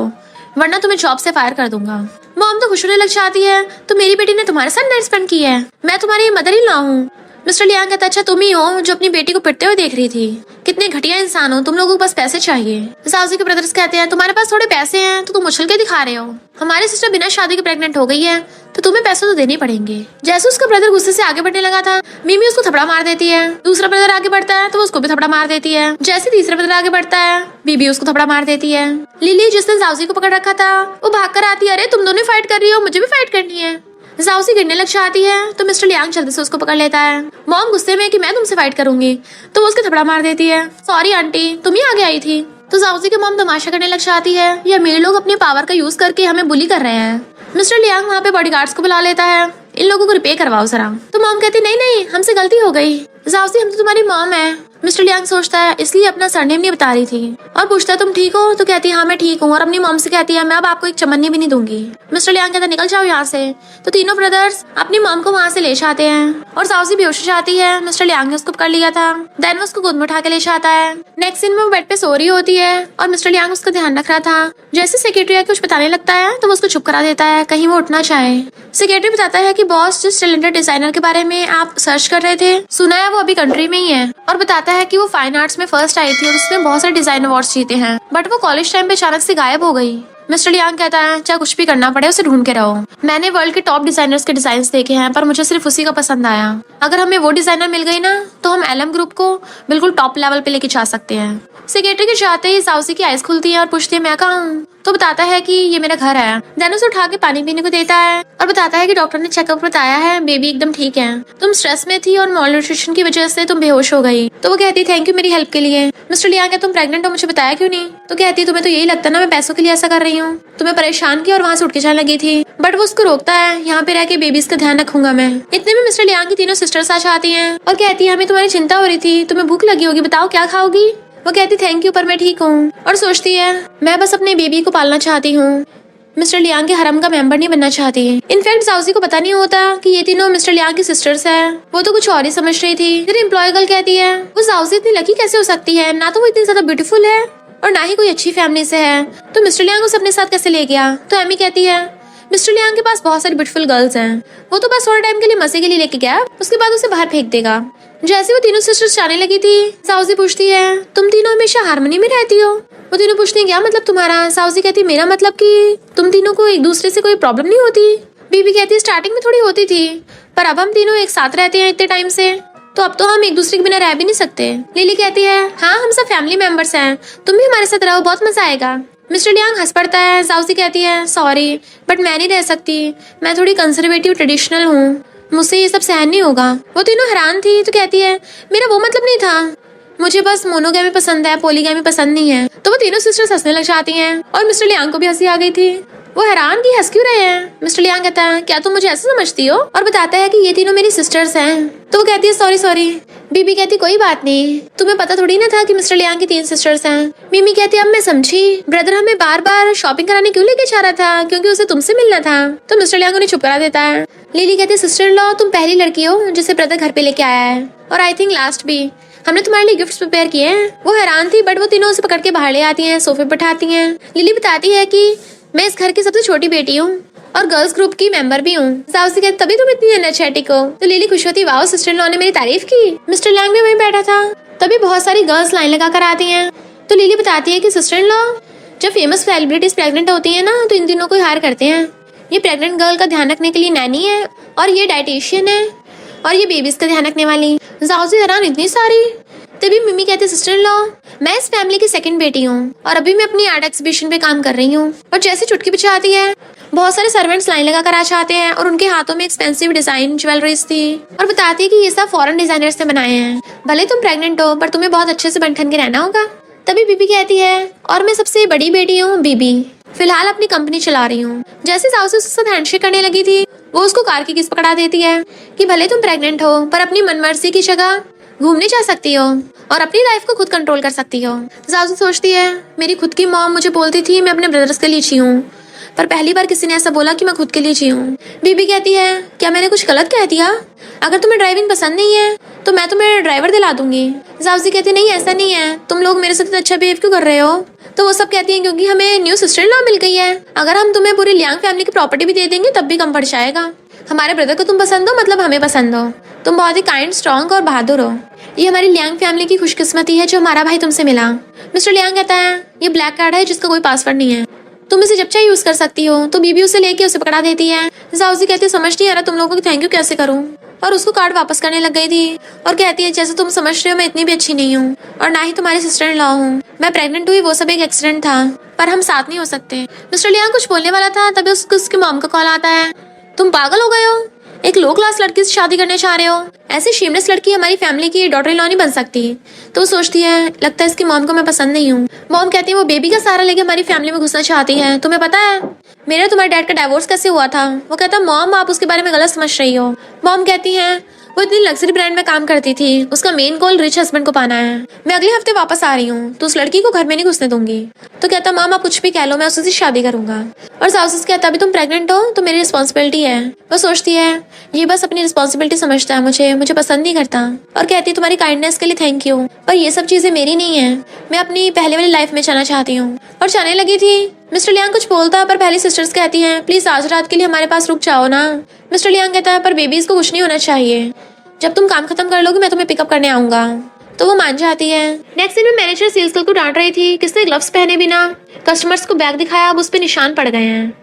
वरना तुम्हें जॉब से फायर कर दूंगा। मॉम तो खुश होने लग जाती है, तो मेरी बेटी ने तुम्हारे साथ नाइट स्पेंड की है, मैं तुम्हारी मदर इन लॉ हूँ, मिस्टर लियांग कहता अच्छा तुम ही हो जो अपनी बेटी को पिटते हुए देख रही थी। कितने घटिया इंसान हो तुम, लोगों को बस पैसे चाहिए। साउजी के ब्रदर्स कहते हैं तुम्हारे पास थोड़े पैसे हैं तो तुम उछल के दिखा रहे हो। हमारी सिस्टर बिना शादी के प्रेग्नेंट हो गई है तो तुम्हें पैसे तो देने पड़ेंगे। जैसे उसका ब्रदर गुस्से से आगे बढ़ने लगा था, मिमी उसको थपड़ा मार देती है। दूसरा ब्रदर आगे बढ़ता है तो उसको भी थपड़ा मार देती है। जैसे तीसरा ब्रदर आगे बढ़ता है, बीबी उसको थपड़ा मार देती है। लिली जिसने साउजी को पकड़ रखा था वो भागकर आती है, अरे तुम दोनों फाइट कर रही हो, मुझे भी फाइट करनी है। साउसी गिरने लग जाती है तो मिस्टर लियांग जल्दी से उसको पकड़ लेता है। मॉम गुस्से में कि मैं तुमसे फाइट करूंगी तो वो उसके थपड़ा मार देती है, सॉरी आंटी तुम ही आगे आई थी। तो साउसी की मॉम तमाशा करने लग जाती है, ये अमीर लोग अपने पावर का यूज करके हमें बुली कर रहे हैं। मिस्टर लियांग वहाँ पे बॉडीगार्ड्स को बुला लेता है, इन लोगों को रिपे करवाओ जरा। तो मॉम कहती नहीं नहीं हमसे गलती हो गई, साउसी हम तो तुम्हारी मॉम है। मिस्टर लियांग सोचता है इसलिए अपना सरनेम नहीं बता रही थी और पूछता है तुम ठीक हो, तो कहती है हाँ मैं ठीक हूँ और अपनी मॉम से कहती है मैं अब आपको एक चमन्नी भी नहीं दूंगी। मिस्टर लियांग कहता निकल जाओ यहाँ से। तो तीनों ब्रदर्स अपनी मॉम को वहाँ से ले जाते हैं और साउसी बेहोश हो जाती है। मिस्टर लियांग ने उसको पकड़ लिया था, देन वो उसको गोद में उठा के ले जाता है। नेक्स्ट सीन में वो बेड पे सो रही होती है और मिस्टर लियांग उसका ध्यान रख रहा था। जैसे सेक्रेटरी आके कुछ बताने लगता है तो वो उसको चुप करा देता है कहीं वो उठना चाहे। सेक्रेटरी बताता है कि बॉस जिस टैलेंटेड डिजाइनर के बारे में आप सर्च कर रहे थे सुना है वो अभी कंट्री में ही है, और बताता है कि वो फाइन आर्ट्स में फर्स्ट आई थी और उसने बहुत सारे डिजाइन अवार्ड्स जीते हैं, बट वो कॉलेज टाइम पे अचानक से गायब हो गई। मिस्टर लियांग कहता है चाहे कुछ भी करना पड़े उसे ढूंढ के रहो। मैंने वर्ल्ड के टॉप डिजाइनर्स के डिजाइन देखे हैं पर मुझे सिर्फ उसी का पसंद आया। अगर हमें वो डिजाइनर मिल गई ना तो हम एलएम ग्रुप को बिल्कुल टॉप लेवल पे लेके जा सकते हैं। सेक्रेटरी के चाहते ही साउसी की आइज खुलती है और पूछती है मैं कहाँ हूँ, तो बताता है कि ये मेरा घर है। देन उसे उठा के पानी पीने को देता है और बताता है कि डॉक्टर ने चेकअप बताया है बेबी एकदम ठीक है, तुम स्ट्रेस में थी और मॉल न्यूट्रिशन की वजह से तुम बेहोश हो गई। तो वो कहती थैंक यू मेरी हेल्प के लिए। मिस्टर लियांग तुम प्रेग्नेंट हो मुझे बताया क्यों नहीं, तो कहती तुम्हें तो यही लगता ना मैं पैसों के लिए ऐसा कर रही हूँ, तुम्हें परेशान किया और वहाँ से उठ के जाने लगी थी, बट वो उसको रोकता है यहाँ पे रह के बेबीज का ध्यान रखूंगा मैं। इतने में मिस्टर लियांग की तीनों सिस्टर्स आ जाती हैं और कहती है हमें तुम्हारी चिंता हो रही थी, तुम्हें भूख लगी होगी बताओ क्या खाओगी। वो कहती थैंक यू पर मैं ठीक हूँ और सोचती है मैं बस अपने बेबी को पालना चाहती हूँ, मिस्टर लियांग के हरम का मेंबर नहीं बनना चाहती। इनफैक्ट साउसी को पता नहीं होता कि ये तीनों मिस्टर लियांग की सिस्टर्स हैं, वो तो कुछ और ही समझ रही थी। फिर एम्प्लॉय गर्ल कहती है वो साउसी इतनी लकी कैसे हो सकती है, ना तो वो इतनी ज्यादा ब्यूटीफुल है और ना ही कोई अच्छी फैमिली से है, तो मिस्टर लियांग उसे अपने साथ कैसे ले गया। तो एमी कहती है मिस्टर लियांग के पास बहुत सारी ब्यूटीफुल गर्ल्स हैं, वो तो बस थोड़े टाइम के लिए मजे के लिए लेके गया, उसके बाद उसे बाहर फेंक देगा। जैसे वो तीनों सिस्टर्स जाने लगी थी साउसी पूछती है तुम तीनों हमेशा हार्मनी में रहती हो। वो तीनों पूछती है क्या मतलब तुम्हारा। साउसी कहती है मेरा मतलब कि तुम तीनों को एक दूसरे से कोई प्रॉब्लम नहीं होती। बीबी कहती है स्टार्टिंग में थोड़ी होती थी पर अब हम तीनों एक साथ रहते हैं इतने टाइम से, तो अब तो हम एक दूसरे के बिना रह भी नहीं सकते। लिली कहती है हाँ हम सब फैमिली मेंबर्स हैं, तुम भी हमारे साथ रहो बहुत मजा आएगा। मिस्टर लियांग हंस पड़ता है। साउसी कहती है सॉरी बट मैं नहीं रह सकती, मैं थोड़ी कंजर्वेटिव ट्रेडिशनल हूँ, मुझसे ये सब सहन नहीं होगा। वो तीनों हैरान थी तो कहती है मेरा वो मतलब नहीं था, मुझे बस मोनोगैमी पसंद है पॉलीगैमी पसंद नहीं है। तो वो तीनों सिस्टर्स हंसने लग जाती हैं और मिस्टर लियांग को भी हंसी आ गई थी। वो हैरान कि हंस क्यों रहे हैं। मिस्टर लियांग कहता है क्या तुम मुझे ऐसे समझती हो, और बताता है कि ये तीनों मेरी सिस्टर्स हैं। तो वो कहती है सॉरी सॉरी। बीबी कहती कोई बात नहीं, तुम्हें पता थोड़ी ना था कि मिस्टर लियांग की 3 सिस्टर्स हैं। मिमी कहती अब मैं समझी, ब्रदर हमें बार बार शॉपिंग कराने क्यों लेके जा रहा था, क्योंकि उसे तुमसे मिलना था। तो मिस्टर लियांग उन्हें चुप करा देता है। लिली कहती सिस्टर लॉ तुम पहली लड़की हो जिसे ब्रदर घर पे लेके आया है, और आई थिंक लास्ट भी। हमने तुम्हारे लिए गिफ्ट्स प्रिपेयर किए हैं। वो हैरान थी बट वो तीनों उसे पकड़ के बाहर ले आती हैं, सोफे पर बैठाती हैं। लिली बताती है कि मैं इस घर की सबसे छोटी बेटी हूँ और गर्ल्स ग्रुप की मेंबर भी हूँ। साउसी कहती तभी तुम इतनी एनर्जेटिक हो। तो लिली खुश होती वाओ सिस्टर लॉ ने मेरी तारीफ की। मिस्टर लियांग भी वहीं बैठा था, तभी बहुत सारी गर्ल्स लाइन लगा कर आती हैं। तो लिली बताती है कि सिस्टर लॉ जब फेमस सेलिब्रिटीज प्रेग्नेंट होती है ना तो इन तीनों को हायर करते हैं। ये प्रेग्नेंट गर्ल का ध्यान रखने के लिए नैनी है और ये डाइटिशियन है और ये बेबीज का ध्यान रखने वाली। साउसी हैरान इतनी सारी। तभी मिमी कहती सिस्टर लॉ मैं इस फैमिली की सेकंड बेटी हूँ और अभी मैं अपनी आर्ट एग्जीबिशन पे काम कर रही हूँ। और जैसे चुटकी बिछाती है बहुत सारे सर्वेंट्स लाइन लगा कर आ जाते हैं और उनके हाथों में एक्सपेंसिव डिजाइन ज्वेलरीज थी और बताती है कि ये सब फॉरेन डिजाइनर्स ने बनाए हैं, भले तुम प्रेग्नेंट हो पर तुम्हें बहुत अच्छे से बन ठन के रहना होगा। तभी बीबी कहती है और मैं सबसे बड़ी बेटी हूँ बीबी, फिलहाल अपनी कंपनी चला रही हूँ। जैसे साउसी उसके साथ हैंडशेक करने लगी थी वो उसको कार की किस पकड़ा देती है कि भले तुम प्रेग्नेंट हो पर अपनी मनमर्जी की जगह घूमने जा सकती हो और अपनी लाइफ को खुद कंट्रोल कर सकती हो। साउसी सोचती है मेरी खुद की मॉम मुझे बोलती थी मैं अपने ब्रदर्स के लिए जी हूँ, पर पहली बार किसी ने ऐसा बोला कि मैं खुद के लिए जी हूँ। बीबी कहती है क्या मैंने कुछ गलत कह दिया, अगर तुम्हें ड्राइविंग पसंद नहीं है तो मैं तुम्हें ड्राइवर दिला दूंगी। साउसी कहती नहीं ऐसा नहीं है, तुम लोग मेरे साथ अच्छा बिहेव क्यों कर रहे हो। तो वो सब कहती हैं क्योंकि हमें न्यू सिस्टर इन लॉ मिल गई है, अगर हम तुम्हें पूरी लियांग फैमिली की प्रॉपर्टी भी दे देंगे तब भी कम पड़ जाएगा। हमारे ब्रदर को तुम पसंद हो मतलब हमें पसंद हो। तुम बहुत ही काइंड, स्ट्रॉन्ग और बहादुर हो। ये हमारी लियांग फैमिली की खुशकिस्मती है जो हमारा भाई तुमसे मिला। मिस्टर लियांग कहता है, ये ब्लैक कार्ड है जिसका कोई पासवर्ड नहीं है, तुम इसे जब चाहे यूज कर सकती हो। तो बीबी उसे लेके उसे पकड़ा देती है। जाओजी कहती है, समझ नहीं आ रहा तुम लोगों को थैंक यू कैसे करूं, और उसको कार्ड वापस करने लग गई थी और कहती है, जैसे तुम समझ रहे हो मैं इतनी भी अच्छी नहीं हूँ और ना ही तुम्हारी सिस्टर इन लॉ हूँ। मैं प्रेग्नेंट हुई वो सब एक एक्सीडेंट था, पर हम साथ नहीं हो सकते। मिस्टर लियांग कुछ बोलने वाला था तभी उसकी मॉम का कॉल आता है। तुम पागल हो गए हो, एक लो क्लास लड़की से शादी करने चाह रहे हो? ऐसी शेमलेस लड़की हमारी फैमिली की डॉटर इन लॉ नहीं बन सकती। तो वो सोचती है, लगता है इसकी मॉम को मैं पसंद नहीं हूँ। मॉम कहती है, वो बेबी का सहारा लेके हमारी फैमिली में घुसना चाहती है। तुम्हें पता है मेरा तुम्हारे डैड का डिवोर्स कैसे हुआ था? वो कहता, मॉम आप उसके बारे में गलत समझ रही हो। मॉम कहती है, वो इतनी लग्जरी ब्रांड में काम करती थी, उसका मेन गोल रिच हस्बैंड को पाना है। मैं अगले हफ्ते वापस आ रही हूँ तो उस लड़की को घर में नहीं घुसने दूंगी। तो कहता, मॉम आप कुछ भी कह लो, मैं उससे शादी करूंगा। और साउस कहता, अभी तुम प्रेग्नेंट हो तो मेरी रिस्पॉन्सिबिलिटी है। वो सोचती है, ये बस अपनी रिस्पॉन्सिबिलिटी समझता है, मुझे पसंद नहीं करता। और कहती है, तुम्हारी काइंडनेस के लिए थैंक यू, पर ये सब चीजें मेरी नहीं है, मैं अपनी पहले वाली लाइफ में जाना चाहती हूँ। और जाने लगी थी। मिस्टर लियांग कुछ बोलता है पर पहली सिस्टर्स कहती हैं, प्लीज आज रात के लिए हमारे पास रुक जाओ ना। मिस्टर लियांग कहता है, पर बेबीज को कुछ नहीं होना चाहिए, जब तुम काम खत्म कर लोगे मैं तुम्हें पिकअप करने आऊंगा। तो वो मान जाती है। नेक्स्ट दिन में मैनेजर सेल्स गर्ल को डांट रही थी, किसने ग्लव्स पहने बिना कस्टमर्स को बैग दिखाया, अब उस पर निशान पड़ गए हैं।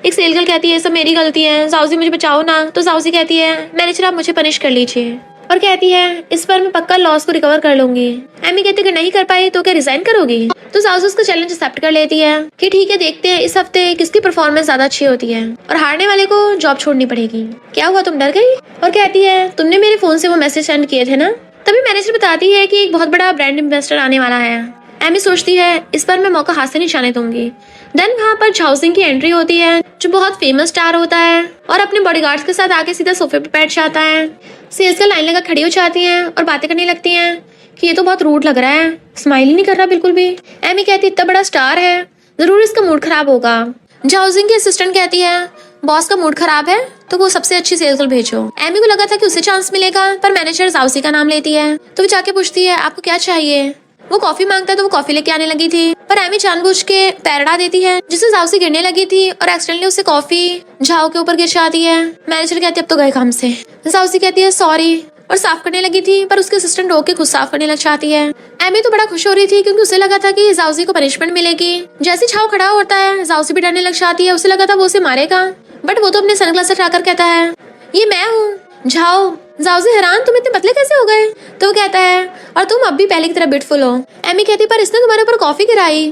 एक सेल गर्ल कहती है, सब मेरी गलती है, जाउजी मुझे बचाओ ना। तो जाउजी कहती है, मैनेजर आप मुझे पनिश कर लीजिए। और कहती है, इस बार मैं पक्का लॉस को रिकवर कर लूंगी। एमी कहती है, अगर नहीं कर पाई तो क्या रिजाइन करोगी? तो जाउजी उसका चैलेंज एक्सेप्ट कर लेती है कि ठीक है, देखते हैं इस हफ्ते किसकी परफॉर्मेंस ज्यादा अच्छी होती है और हारने वाले को जॉब छोड़नी पड़ेगी। क्या हुआ, तुम डर गई? और कहती है, तुमने मेरे फोन से वो मैसेज सेंड किए थे ना? तभी मैनेजर बताती है कि एक बहुत बड़ा ब्रांड इन्वेस्टर आने वाला है। एमी सोचती है, इस बार मैं मौका हाथ से नहीं जाने दूंगी। देन वहाँ पर झाउसिंग की एंट्री होती है जो बहुत फेमस स्टार होता है और अपने बॉडीगार्ड्स के साथ आके सीधा सोफे पे बैठ जाता है। सेल्स का लाइन लगा खड़ी हो जाती हैं और बातें करने लगती हैं कि ये तो बहुत रूड लग रहा है, स्माइल ही नहीं कर रहा बिल्कुल भी। एमी कहती है, इतना बड़ा स्टार है, जरूर इसका मूड खराब होगा। झाउसिंग की असिस्टेंट कहती है, बॉस का मूड खराब है तो वो सबसे अच्छी सेल्स गर्ल भेजो। एमी को लगा था कि उसे चांस मिलेगा, पर मैनेजर जाउसी का नाम लेती है। तो वो जाके पूछती है, आपको क्या चाहिए? वो कॉफी मांगता है तो वो कॉफी लेके आने लगी थी, पर एमी जानबूझ के पैर अड़ा देती है जिससे जाउसी गिरने लगी थी और एक्सीडेंटली उसे कॉफी झाओ के ऊपर गिर जाती है। मैनेजर कहती है, अब तो गए काम से। जाउसी कहती है, सॉरी, और साफ करने लगी थी, पर उसके असिस्टेंट रोक के खुद साफ करने लग जाती है। एमी तो बड़ा खुश हो रही थी क्योंकि उसे लगा था कि जाउसी को पनिशमेंट मिलेगी। जैसे झाओ खड़ा होता है जाउसी भी डरने लग जाती है, उसे लगा था वो उसे मारेगा, बट वो तो अपने सनग्लास हटाकर कहता है, ये मैं हूँ झाओ। जाउसी हैरान, तुम इतने पतले कैसे हो गए? तो वो कहता है, और तुम अब भी पहले की तरह ब्यूटीफुल हो। एमी कहती है, पर इसने तुम्हारे ऊपर कॉफी गिराई।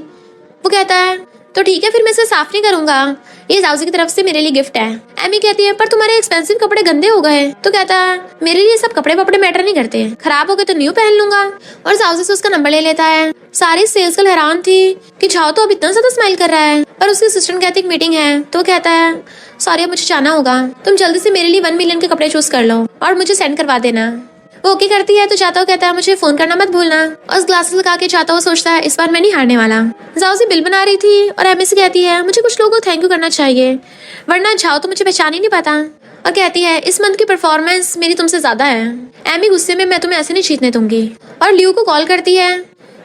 वो कहता है, तो ठीक है फिर मैं इसे साफ नहीं करूंगा, ये जाउसी की तरफ से मेरे लिए गिफ्ट है। एमी कहती है, पर तुम्हारे एक्सपेंसिव कपड़े गंदे हो गए। तो कहता है, मेरे लिए सब कपड़े वपड़े मैटर नहीं करते, खराब हो गए तो न्यू पहन लूंगा। और जाउसी से उसका नंबर ले लेता है। सारी सेल्स गर्ल हैरान थी कि झाओ तो अब इतना ज्यादा स्माइल कर रहा है, पर उसकी असिस्टेंट कहती है, मीटिंग है। तो कहता है, सॉरी अब मुझे जाना होगा, तुम जल्दी से मेरे लिए 1 मिलियन के कपड़े चूज कर लो और मुझे सेंड करवा देना। वो ओके करती है तो जाता हुआ कहता है, मुझे फोन करना मत भूलना। और ग्लासेस लगा के जाता हुआ सोचता है, इस बार मैं नहीं हारने वाला। जाओसी बिल बना रही थी और एमी से कहती है, मुझे कुछ लोगों को थैंक यू करना चाहिए, वरना झाओ तो मुझे पहचान ही नहीं पाता। और कहती है, इस मंथ की परफॉर्मेंस मेरी तुमसे ज्यादा है। एमी गुस्से में, मैं तुम्हें ऐसे नहीं जीतने दूंगी। और ल्यू को कॉल करती है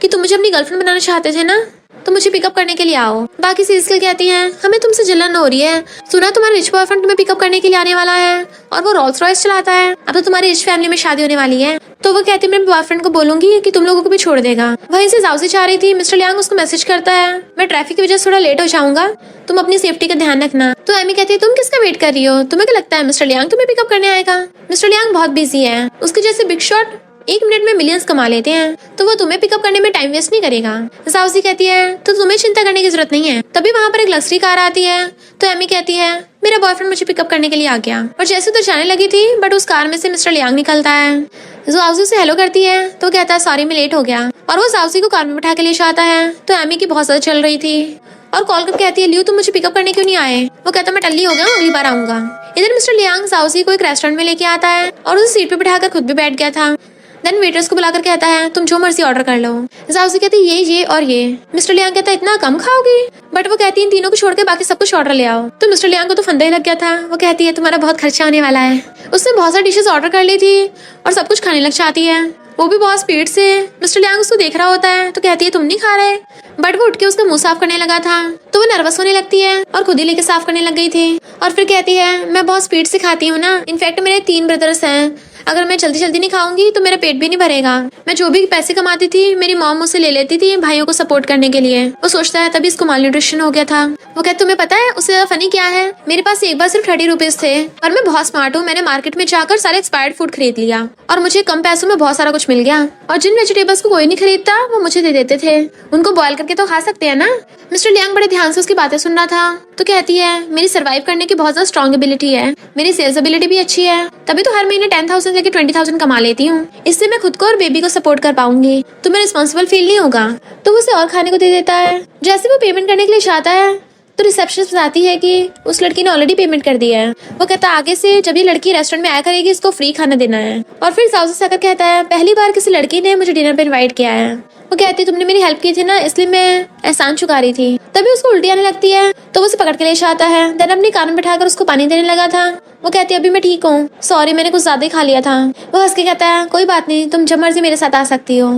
कि तुम मुझे अपनी गर्लफ्रेंड बनाना चाहते थे ना, तो मुझे पिकअप करने के लिए आओ। बाकी सेल्स गर्ल कहती हैं, हमें तुमसे जलन हो रही है, सुना तुम्हारा रिच बॉयफ्रेंड तुम्हें पिकअप करने के लिए आने वाला है और वो रोल्स रॉयस चलाता है, अब तो तुम्हारी रिच फैमिली में शादी होने वाली है। तो वो कहती है, मैं बॉयफ्रेंड को बोलूंगी कि तुम लोगों को भी छोड़ देगा। वहीं से जाउसी चाह रही थी, मिस्टर लियांग उसको मैसेज करता है, मैं ट्रैफिक की वजह से थोड़ा लेट हो जाऊंगा, तुम अपनी सेफ्टी का ध्यान रखना। तो एमी कहती है, तुम किसका वेट कर रही हो, तुम्हें क्या लगता है मिस्टर लियांग तुम्हें पिकअप करने आएगा? मिस्टर लियांग बहुत बिजी है, उसके जैसे बिग शॉट 1 मिनट में मिलियंस कमा लेते हैं, तो वो तुम्हें पिकअप करने में टाइम वेस्ट नहीं करेगा। जाउसी कहती है, तो तुम्हें चिंता करने की जरूरत नहीं है। तभी वहाँ पर एक लग्जरी कार आती है, तो एमी कहती है, मेरा बॉयफ्रेंड मुझे पिकअप करने के लिए आ गया। और जैसे उधर जाने लगी थी, बट उस कार में से मिस्टर लियांग निकलता है। जाउसी से हेलो करती है तो कहता है, सॉरी मैं लेट हो गया। और वो जाउसी को कार में बैठा के ले जाता है। तो एमी की बहुत ज्यादा चल रही थी और कॉल करके कहती है, लियो तुम मुझे पिकअप करने क्यों नहीं आए? वो कहता, मैं टल्ली हो गया, अगली बार आऊंगा। इधर मिस्टर लियांग जाउसी को एक रेस्टोरेंट में लेके आता है और उसे सीट पे बिठाकर खुद भी बैठ गया था। देन वेटर्स को बुलाकर कहता है, तुम जो मर्जी ऑर्डर कर लो। जाउसी कहती है, ये और ये। मिस्टर लियांग कहता है, इतना कम खाओगी? बट वो कहती है, इन तीनों को छोड़ के बाकी सब कुछ ऑर्डर ले आओ। तो मिस्टर लियांग को तो फंदा ही लग गया था। वो कहती है, तुम्हारा बहुत खर्चा होने वाला है। उसने बहुत सारी डिशेस ऑर्डर कर ली थी और सब कुछ खाने लग जाती है, वो भी बहुत स्पीड से। मिस्टर लियांग उसको देख रहा होता है तो कहती है, तुम नहीं खा रहे? बट वो उठ के उसका मुंह साफ करने लगा था, तो वो नर्वस होने लगती है और खुद ही लेके साफ करने लग गई थी। और फिर कहती है, मैं बहुत स्पीड से खाती हूँ ना, इनफैक्ट मेरे 3 ब्रदर्स हैं, अगर मैं जल्दी जल्दी नहीं खाऊंगी तो मेरा पेट भी नहीं भरेगा। मैं जो भी पैसे कमाती थी मेरी मॉम मुझसे ले लेती थी भाइयों को सपोर्ट करने के लिए। वो सोचता है तभी इसको माल न्यूट्रिशन हो गया था। वो कहता तुम्हें पता है उससे ज्यादा फनी क्या है, मेरे पास एक बार सिर्फ 30 रुपीज थे और मैं बहुत स्मार्ट हूँ, मैंने मार्केट में जाकर सारे एक्सपायर्ड फूड खरीद लिया और मुझे कम पैसों में बहुत सारा कुछ मिल गया। और जिन वेजिटेबल्स को कोई नहीं खरीदता वो मुझे दे देते थे, उनको बॉयल करके तो खा सकते हैं ना। मिस्टर लियांग बड़े ध्यान से उसकी बातें सुन रहा था। तो कहती है मेरी सर्वाइव करने की बहुत ज्यादा स्ट्रॉन्ग एबिलिटी है, मेरी सेल्स एबिलिटी भी अच्छी है, तभी तो हर महीने 10,000 लेके 20,000 कमा लेती हूँ। इससे मैं खुद को और बेबी को सपोर्ट कर पाऊंगी, तुम्हें रिस्पॉन्सिबल फील नहीं होगा। तो वो उसे और खाने को दे देता है। जैसे वो पेमेंट करने के लिए चाहता है तो रिसेप्शनिस्ट बताती है कि उस लड़की ने ऑलरेडी पेमेंट कर दिया है। वो कहता है आगे से जब ये लड़की रेस्टोरेंट में आया करेगी इसको फ्री खाना देना है। और फिर साउथ से आकर कहता है पहली बार किसी लड़की ने मुझे डिनर पे इनवाइट किया है। वो कहती है तुमने मेरी हेल्प की थी ना इसलिए मैं एहसान चुका रही थी। तभी उसको उल्टी आने लगती है तो वो उसे पकड़ के ले आता है। देन अपनी कान में बैठाकर उसको पानी देने लगा था। वो कहती है अभी मैं ठीक हूँ, सॉरी मैंने कुछ ज्यादा ही खा लिया था। वो हंस के कहता है कोई बात नहीं, तुम जब मर्जी मेरे साथ आ सकती हो,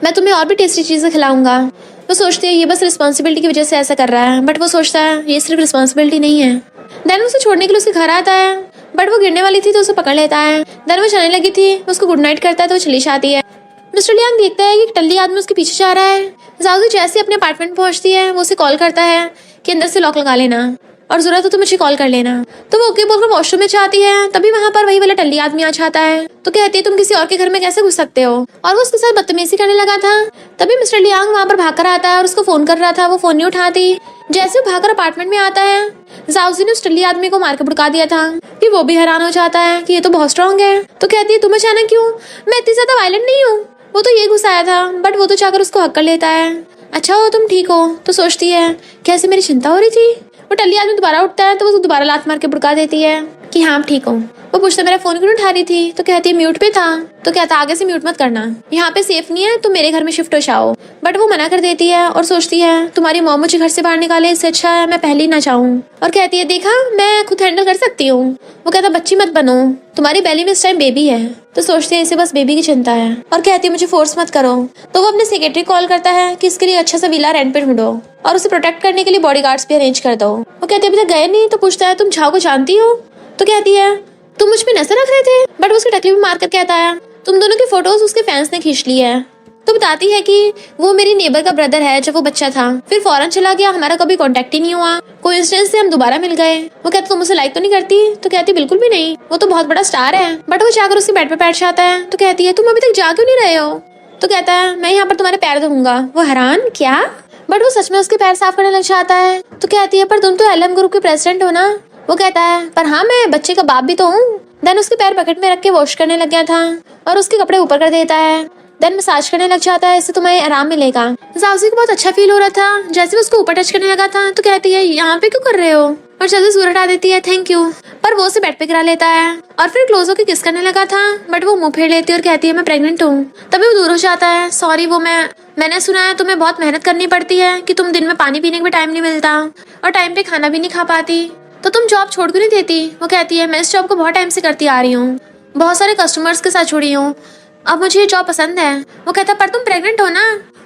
मैं तुम्हें और भी टेस्टी चीजें खिलाऊंगा। वो सोचती है ये बस रिस्पॉन्सिबिलिटी की वजह से ऐसा कर रहा है, बट वो सोचता है ये सिर्फ रिस्पॉन्सिबिलिटी नहीं है। देन उसे छोड़ने के लिए उसके घर आता है, बट वो गिरने वाली थी तो उसे पकड़ लेता है। देन वो चलने लगी थी, उसको गुड नाइट करता है तो वो चली जाती है। मिस्टर लियांग देखता है कि एक टल्ली आदमी उसके पीछे जा रहा है। जाओजी जैसे अपने अपार्टमेंट पहुंचती है वो उसे कॉल करता है कि अंदर से लॉक लगा लेना और जरूरत हो तो मुझे कॉल कर लेना। तो वो ओके बोलकर वॉशरूम में जाती है। तभी वहां पर वही वाला टल्ली आदमी आ जाता है। तो कहती है तुम किसी और के घर में कैसे घुस सकते हो, और वो उसके साथ बदतमीजी करने लगा था। तभी मिस्टर लियांग वहां पर भागकर आता है और उसको फोन कर रहा था, वो फोन नहीं उठाती। जैसे वो भागकर अपार्टमेंट में आता है जाओजी ने उस टल्ली आदमी को मार के भड़का दिया था कि वो भी हैरान हो जाता है कि ये तो बहुत स्ट्रॉन्ग है। तो कहती है तुम अचानक क्यों, मैं इतनी ज्यादा वायलेंट नहीं हूँ, वो तो ये घुसाया था, बट वो तो जाकर उसको हक कर लेता है। अच्छा हो तुम ठीक हो। तो सोचती है कैसे मेरी चिंता हो रही थी। वो टल्ली आदमी दोबारा उठता है तो वो दोबारा लात मार के भड़का देती है कि हाँ ठीक हूँ। वो पूछता मेरा फोन क्यों उठा रही थी। तो कहती है म्यूट पे था। तो कहता आगे से म्यूट मत करना, यहाँ पे सेफ नहीं है, तो मेरे घर में शिफ्ट हो जाओ। बट वो मना कर देती है और सोचती है तुम्हारी मॉम मुझे घर से बाहर निकाले इससे अच्छा है मैं पहले ही ना चाहूँ। और कहती है देखा मैं खुद हैंडल कर सकती हूँ। वो कहता बच्ची मत बनो, तुम्हारी बेली में इस टाइम बेबी है। तो सोचते हैं इसे बस बेबी की चिंता है और कहती है मुझे फोर्स मत करो। तो वो अपने सेक्रेटरी कॉल करता है कि इसके लिए अच्छा सा विला रेंट पे ढूंढो और उसे प्रोटेक्ट करने के लिए बॉडीगार्ड्स भी अरेंज कर दो। वो कहती है अभी तक गए नहीं। तो पूछता है तुम झाओ को जानती हो। तो कहती है तुम मुझ पे नजर रख रहे थे, बट उसकी टकली भी मार कर कहता है तुम दोनों की फोटोज उसके फैंस ने खींच ली है। तो बताती है कि वो मेरी नेबर का ब्रदर है जब वो बच्चा था, फिर फौरन चला गया, हमारा कभी कांटेक्ट ही नहीं हुआ, कोइंसिडेंस से हम दोबारा मिल गए। वो कहता तुम उसे लाइक तो नहीं करती। तो कहती बिल्कुल भी नहीं, वो तो बहुत बड़ा स्टार है। बट वो जाकर उसके बेड पे बैठ जाता है। तो कहती है तुम अभी तक जा क्यों नहीं रहे हो। तो कहता है मैं यहाँ पर तुम्हारे पैर धोऊंगा। वो हैरान क्या, बट वो सच में उसके पैर साफ करने लग जाता है। तो कहती है पर तुम तो एलएम ग्रुप के प्रेसिडेंट हो ना। वो कहता है पर हाँ मैं बच्चे का बाप भी तो हूँ। देन उसके पैर बकेट में रख के वॉश करने लग गया था और उसके कपड़े ऊपर कर देता है। देन मसाज करने लग जाता है, इससे तुम्हें आराम मिलेगा। जाओजी को बहुत अच्छा फील हो रहा था। जैसे वो उसको ऊपर टच करने लगा था तो कहती है यहाँ पे क्यों कर रहे हो, और जल्दी सूर हटा देती है थैंक यू। पर वो उसे बेड पे गिरा लेता है और फिर क्लोज होकर किस करने लगा था, बट वो मुंह फेर लेती है और कहती है मैं प्रेग्नेंट हूँ। तभी वो दूर हो जाता है। सॉरी वो मैंने सुना है तुम्हें बहुत मेहनत करनी पड़ती है कि तुम दिन में पानी पीने का भी टाइम नहीं मिलता और टाइम पे खाना भी नहीं खा पाती, तो तुम जॉब छोड़ क्यों नहीं देती। वो कहती है मैं इस जॉब को बहुत टाइम से करती आ रही हूँ, बहुत सारे कस्टमर्स के साथ जुड़ी हूँ, अब मुझे ये जॉब पसंद है। वो कहता है पर तुम प्रेग्नेंट हो ना।